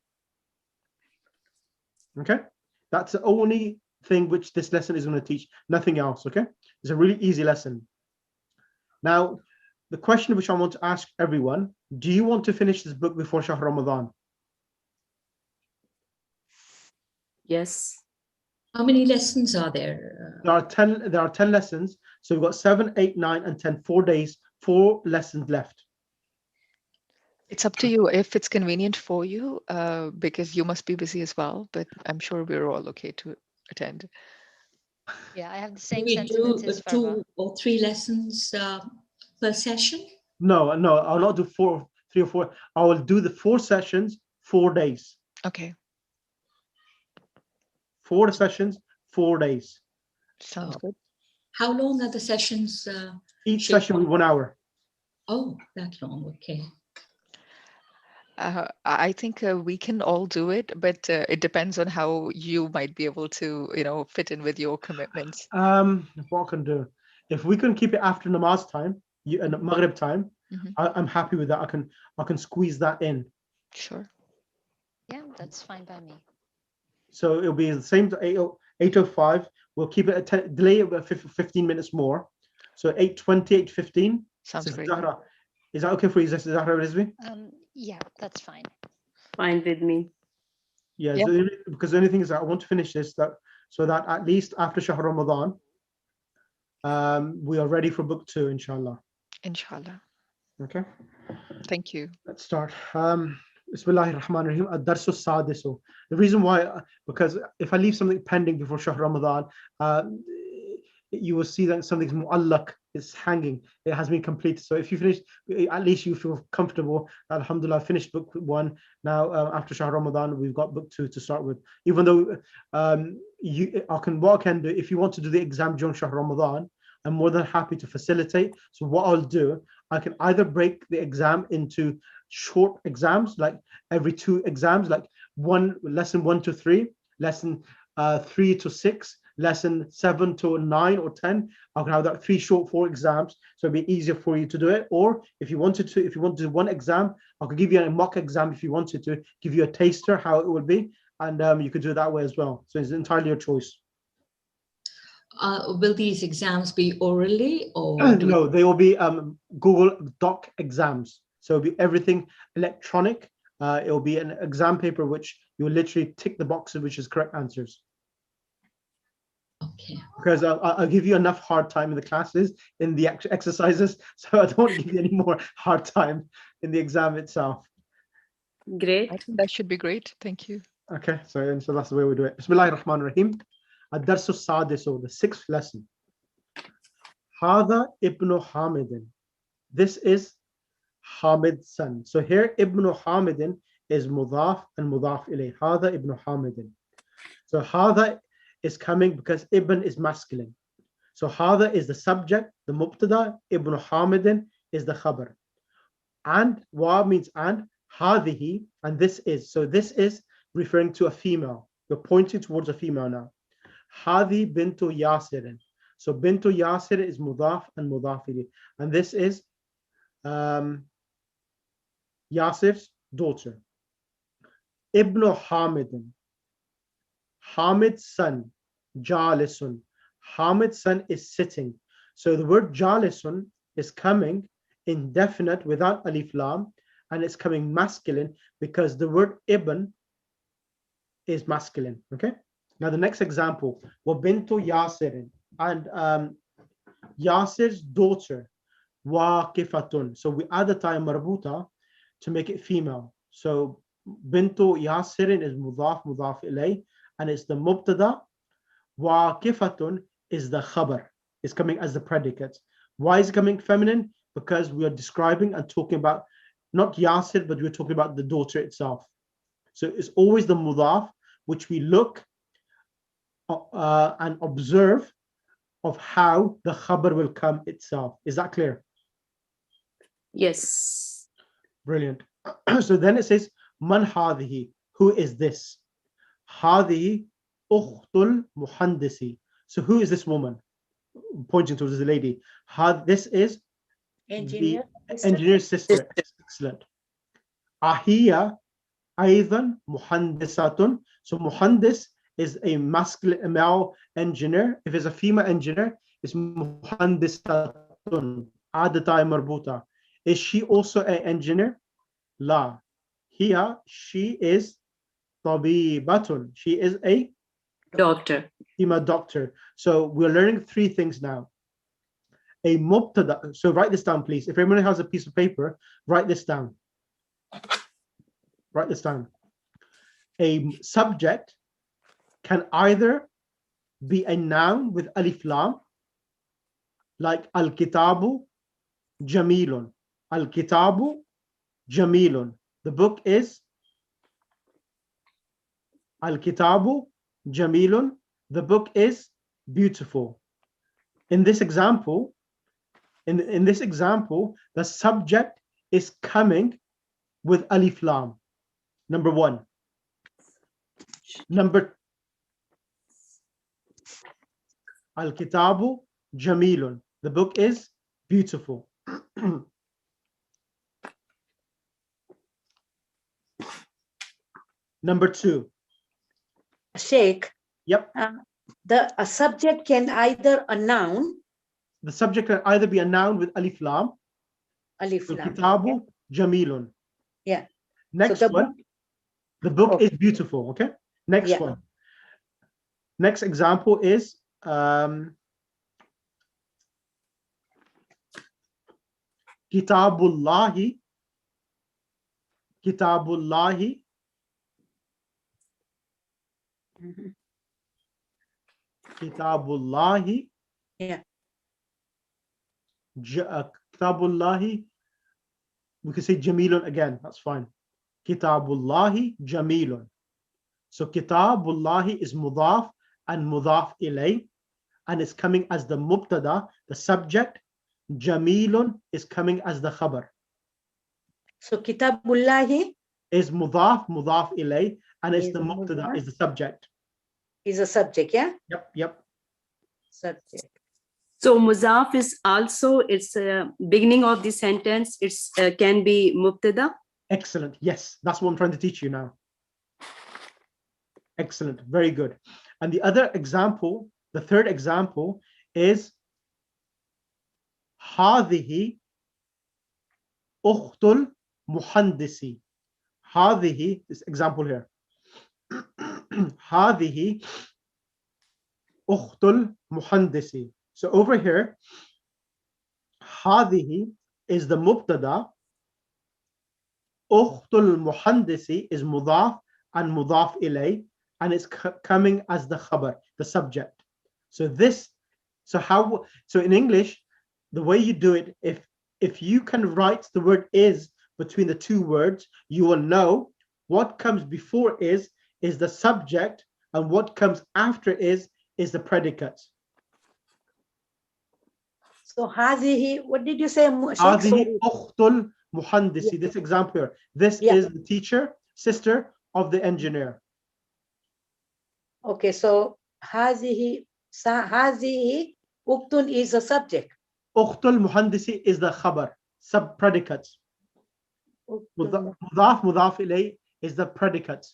Okay, that's the only thing which this lesson is going to teach, nothing else. Okay, it's a really easy lesson. Now, the question which I want to ask everyone, do you want to finish this book before Shahr Ramadan? Yes. How many lessons are there? There are 10 lessons. So we've got 7, 8, 9, and 10, 4 days, 4 lessons left. It's up to you if it's convenient for you, because you must be busy as well, but I'm sure we're all okay to attend. Yeah, I have the Do same we sentiments do as Farwa. 2 or 3 lessons per session? No, I'll not do 3 or 4. I will do the 4 sessions, 4 days. Okay, 4 sessions, 4 days. sounds Oh. good. How long are the sessions? Each Sheikh? session will be 1 hour. Oh, that long. Okay. I think we can all do it, but it depends on how you might be able to, fit in with your commitments. What I can do, if we can keep it after namaz time, and Maghrib time, Mhm. I'm happy with that. I can squeeze that in. Sure. Yeah, that's fine by me. So it'll be the same to 8:05. We'll keep it at 10, delay it about 15 minutes more. So 8:20, 8:15. Sounds great. Zahra, is that okay for you, Zahra Rizvi? Yeah, that's fine. Fine with me. Yeah, Yeah. so because the only thing is that I want to finish this so that at least after Shahr Ramadan, we are ready for book 2, inshallah. Inshallah. Okay, Thank you. let's start. Bismillahir Rahmanir Rahim. Ad-Darsu Sadisu. The reason why, because if I leave something pending before Shahr Ramadan, you will see that something's mu'allaq, is hanging. It has been completed. So if you finish, at least you feel comfortable. Alhamdulillah, finished book 1. Now after Shahr Ramadan, we've got book 2 to start with. Even though what I can do, if you want to do the exam during Shahr Ramadan, I'm more than happy to facilitate. So what I'll do, I can either break the exam into short exams, like every 2 exams, like lesson 1 to 3, lesson 3 to 6, lesson 7 to 9 or 10. I can have that 3 short 4 exams, so it'd be easier for you to do it. Or if you want to do 1 exam, I could give you a mock exam if you wanted to, give you a taster how it would be, and you could do it that way as well. So it's entirely your choice. Will these exams be orally or? No, they will be Google Doc exams. So it'll be everything electronic. It will be an exam paper which you will literally tick the boxes, which is correct answers. Okay. Because I'll give you enough hard time in the classes, in the exercises, so I don't want to give you any more hard time in the exam itself. Great. I think that should be great. Thank you. Okay, so that's the way we do it. Bismillahir Rahmanir Rahim. Ad-Darsu Sadisu, the 6th lesson. Hada ibn Hamidin. This is Hamid's son. So here Ibn Hamidin is mudaf and mudaf ilayh. Hada ibn Hamidin. So Hada is coming because Ibn is masculine. So Hada is the subject, the mubtada, Ibn Hamidin is the khabar. And wa means and, hadihi, and this is. So this is referring to a female. You're pointing towards a female now. Hadi bintu Yasirin. So bintu Yasir is mudaf and mudaf ilayh. And this is Yasir's daughter. Ibn Hamidin. Hamid's son. Jalisun. Hamid's son is sitting. So the word Jalisun is coming indefinite without alif lam, and it's coming masculine because the word Ibn is masculine. Okay. Now the next example, Wabintu Yasirin, and Yasir's daughter, Waqifatun. So we add the time marbuta to make it female. So Bintu Yasirin is mudaf ilay, and it's the mubtada. Waqifatun is the khabar. It's coming as the predicate. Why is it coming feminine? Because we are describing and talking about not Yasir, but we're talking about the daughter itself. So it's always the mudaf which we look and observe of how the khabar will come itself. Is that clear? Yes. Brilliant. So then it says, Man hadihi, who is this? Hadihi ukhtul muhandisi. So who is this woman? Pointing towards the lady. This is Engineer. engineer sister. Excellent. Ahiya أيضا مهندسة. So muhandis is a masculine, a male engineer. If it's a female engineer, it's muhandisatun. عادة مربوطة. Is she also an engineer? لا. Here she is طبيبة. She is a Doctor. female doctor. So we're learning three things now. A mubtada. So write this down, please. If everyone has a piece of paper, write this down. Write this down. A subject can either be a noun with alif lam, like al-kitabu jamilun. Al-kitabu jamilun. The book is al-kitabu jamilun. The book is beautiful. In this example, the subject is coming with alif lam. Number one. Number Al-Kitabu Jamilun. The book is beautiful. Number two. Sheikh. Yep. A subject can either a noun. The subject can either be a noun with alif lam. Alif lam. Al-Kitabu Jamilun. Yeah. Next So one. The book is beautiful. Okay. Next one. Next example is Kitabullahi. Kitabullahi. Kitabullahi. Yeah. Kitabullahi. We can say Jamilun again. That's fine. Kitabullahi Jamilun. So Kitabullahi is mudaf and mudaf ilay, and it's coming as the mubtada, the subject. Jamilun is coming as the khabar. So Kitabullahi is mudaf ilay, and it's the mubtada, is the subject. Is a subject, yeah? Yep. Subject. So muzaf is also, it's a beginning of the sentence. It's can be mubtada. Excellent. Yes, that's what I'm trying to teach you now. Excellent. Very good. And the other example, the third example is هذه أخت المهندس. هذه, this example here. هذه أخت المهندس. So over here, هذه is the mubtada. أخت المهندس is mudaf and mudaf ilay, and it's coming as the khabar, the subject. So in English, the way you do it, if you can write the word is between the two words, you will know what comes before is the subject, and what comes after is the predicate. So hazihi, what did you say? Hazihi ukhtul muhandisi. This example here. This is the teacher, sister of the engineer. Okay, so hazihi uktun is a subject. Ukhtul muhandisi is the khabar, sub predicate. Mudaf ilay is the predicate.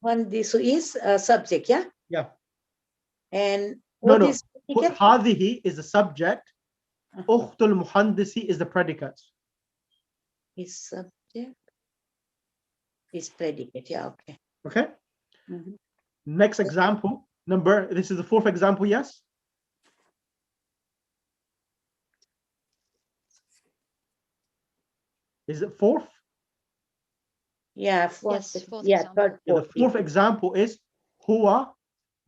Muhandisu is a subject, yeah? Yeah. And what is predicate? Hadihi is the subject. Ukhtul muhandisi is the predicate. Is subject. Is predicate, yeah, okay. Okay. Next example, this is the fourth example, yes? Is it fourth? Yeah, fourth. Yes, fourth yeah, example. third, The fourth example is huwa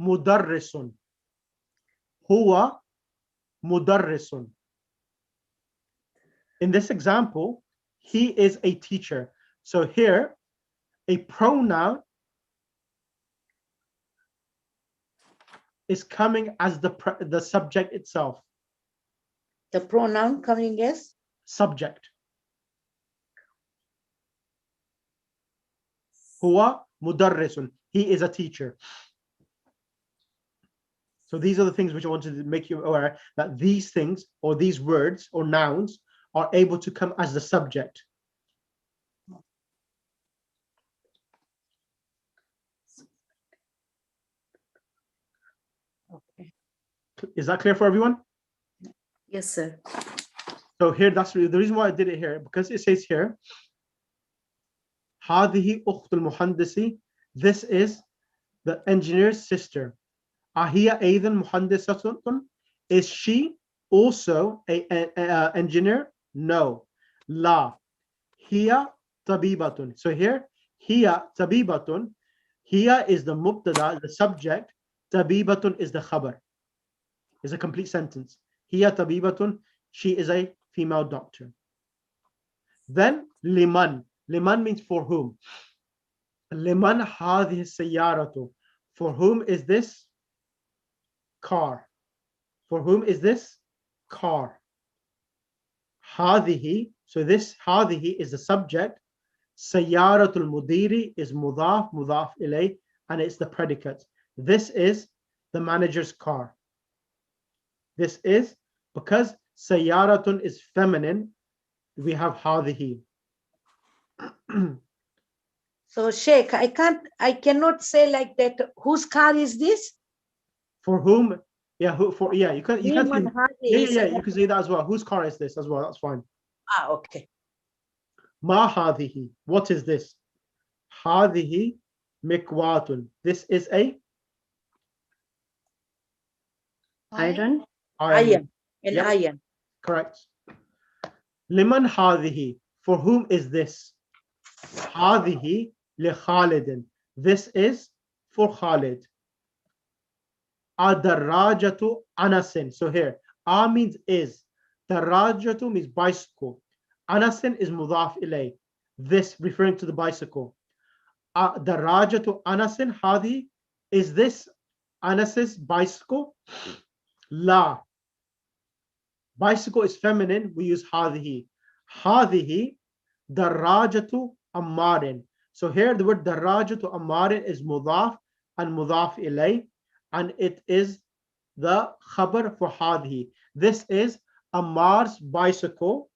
mudarrisun. Huwa mudarrisun. In this example, he is a teacher. So here, a pronoun is coming as the subject itself. The pronoun coming as? Subject. Huwa mudarrisun. He is a teacher. So these are the things which I wanted to make you aware that these things or these words or nouns are able to come as the subject. Okay. Is that clear for everyone? Yes, sir. So here, that's the reason why I did it here, because it says here, هذه أخت المهندس. This is the engineer's sister. أهي أيضا مهندسة? Is she also a engineer? No. لا. هي طبيبة. So here, هي طبيبة. Here is the mubtada, the subject. طبيبة is the khabar. It's a complete sentence. هي طبيبة. She is a female doctor. Then liman. Liman means for whom. Liman هذه السيارة. For whom is this car? For whom is this car? هذه. So this هذه is the subject. سيارة المدير is مضاف مضاف إليه, and it's the predicate. This is the manager's car. This is, because سيارة is feminine, we have هذه. So Sheikh, I cannot say like that. Whose car is this? For whom? Yeah, you can say, Liman hadhihi yeah, you can say that as well. Whose car is this as well? That's fine. Okay. ما هذه. What is this? هذه مكواة. This is a Iron. Iron. An Yep. iron. Correct. لمن هذه. For whom is this? هذه لخالد. This is for Khalid. الدراجة أنس. So here, A means is. دراجة means bicycle. أنس is مضاف إليه. This referring to the bicycle. دراجة أنس هذه. Is this Anas's bicycle? لا. Bicycle is feminine. We use هذه. هذه دراجة أمار. So here the word دراجة أمار is مضاف and مضاف إليه, and it is the khabar for هذه. This is Ammar's bicycle.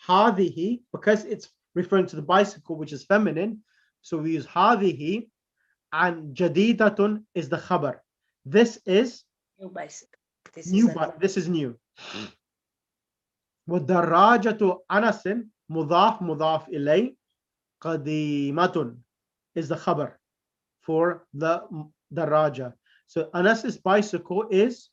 هذه, because it's referring to the bicycle, which is feminine, so we use هذه, and جديدة is the khabar. This is New bicycle. this is new. ودراجة أنس مضاف مضاف إليه قديمة is the khabar for the daraja. So Anas's bicycle is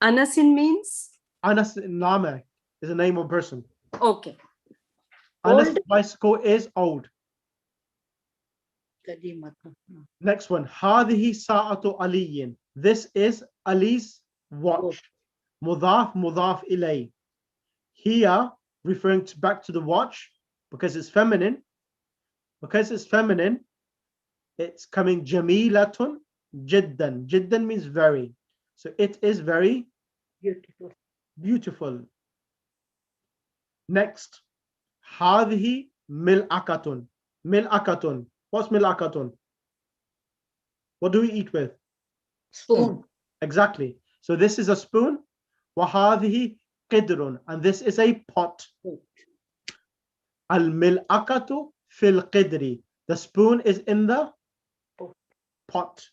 Anasin means? Anas Namek is a name of a person. Okay. Anas's bicycle is old. Qadimatun. Next one. هذه ساعة علي. This is Ali's watch. مضاف مضاف إليه. Here referring back to the watch, because it's feminine. Because it's feminine, it's coming جميلة جدا. جدا means very. So it is very Beautiful. beautiful. Next. هذه ملعقة. ملعقة. What's ملعقة? What do we eat with? Spoon. Exactly. So this is a spoon. وهذه قدر. And this is a pot. الملعقة في القدر. The spoon is in the pot.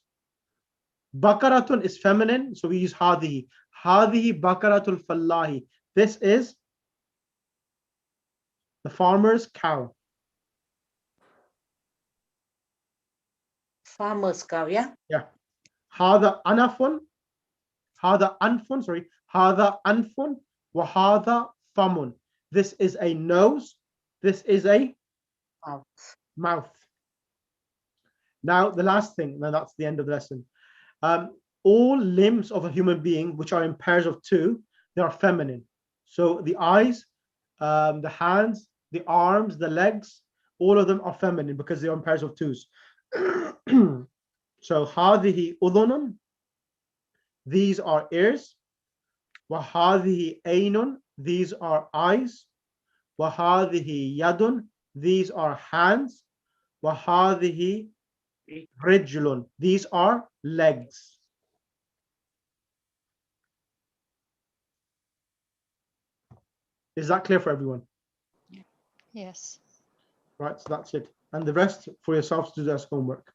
بقرة is feminine, so we use هذه. هذه بقرة الفلاح. This is the farmer's cow. Farmer's cow, yeah? Yeah. هذا أنف. هذا أنف, sorry. هذا أنف وهذا فم. This is a nose. This is a mouth. Now the last thing, now that's the end of the lesson. All limbs of a human being which are in pairs of two, they are feminine. So the eyes, the hands, the arms, the legs, all of them are feminine because they are in pairs of twos. So هذه أذن. These are ears. وهذه عين. These are eyes. وهذه يد. These are hands. وهذه رجل. These are legs. Is that clear for everyone? Yes. Right, so that's it. And the rest for yourselves to do as homework.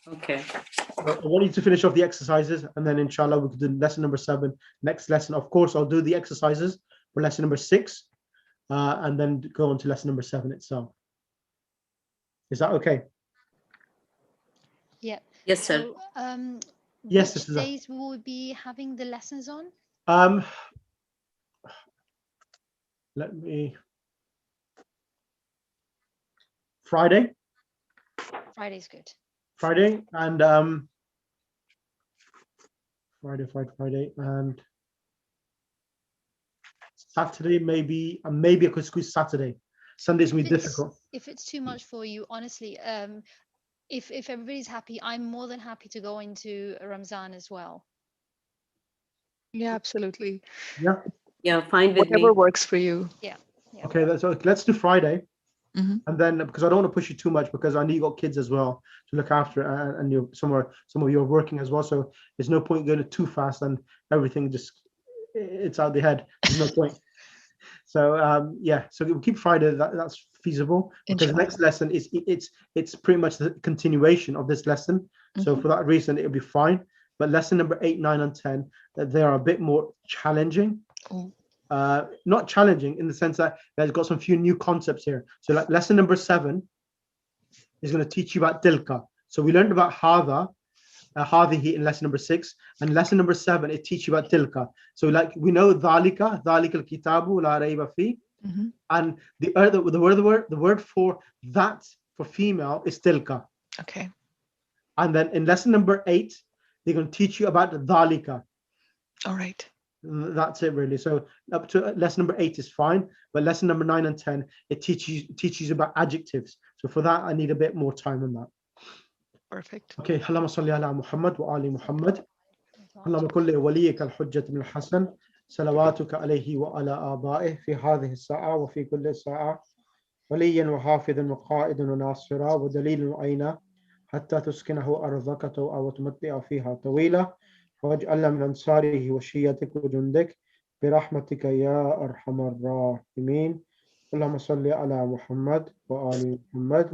Okay. I want you to finish off the exercises, and then inshallah we could do lesson number 7 next lesson. Of course, I'll do the exercises for lesson number 6, and then go on to lesson number 7 itself. Is that okay? Yeah. Yes, sir. So, Yes, which this is days will we be having the lessons on? Let me. Friday. Friday's good. Friday and Friday and Saturday maybe, and maybe I could squeeze Saturday. Sunday's gonna be difficult. If it's too much for you, honestly, if everybody's happy, I'm more than happy to go into Ramzan as well. Yeah, absolutely. Yeah. Yeah, fine with Whatever me. works for you. Yeah. Okay, let's do Friday. Mhm. And then, because I don't want to push you too much, because I know you got kids as well to look after, and you're some of you are working as well. So there's no point going too fast and everything it's out the head. There's no point. So yeah, so we'll keep Friday. That's feasible, because the next lesson is it's pretty much the continuation of this lesson. So for that reason, it'll be fine. But lesson number 8, 9, and 10, they are a bit more challenging. Oh. Not challenging in the sense that there's got some few new concepts here. So like lesson number 7 is going to teach you about tilka. So we learned about hadihi in lesson number 6, and lesson number 7 it teaches you about tilka. So like we know dhalika al-kitabu la rayba fi, and the word for that for female is tilka. Okay. And then in lesson number 8 they're going to teach you about dhalika. All right. That's it really. So up to lesson number 8 is fine, but lesson number 9 and 10 it teaches about adjectives. So for that I need a bit more time on that. Perfect. Okay. Allahumma salli ala Muhammad wa ali Muhammad. اللهم كن لوليك الحجة بن الحسن صلواتك عليه وعلى آبائه في هذه الساعة وفي كل ساعة وليا وحافظا وقائدا وناصرا ودليلا وعينا حتى تسكنه أرضك أو تمتع فيها طويلة واجعلنا من أنصاره وشيتك وجندك برحمتك يا أرحم الراحمين. اللهم صل على محمد وآل محمد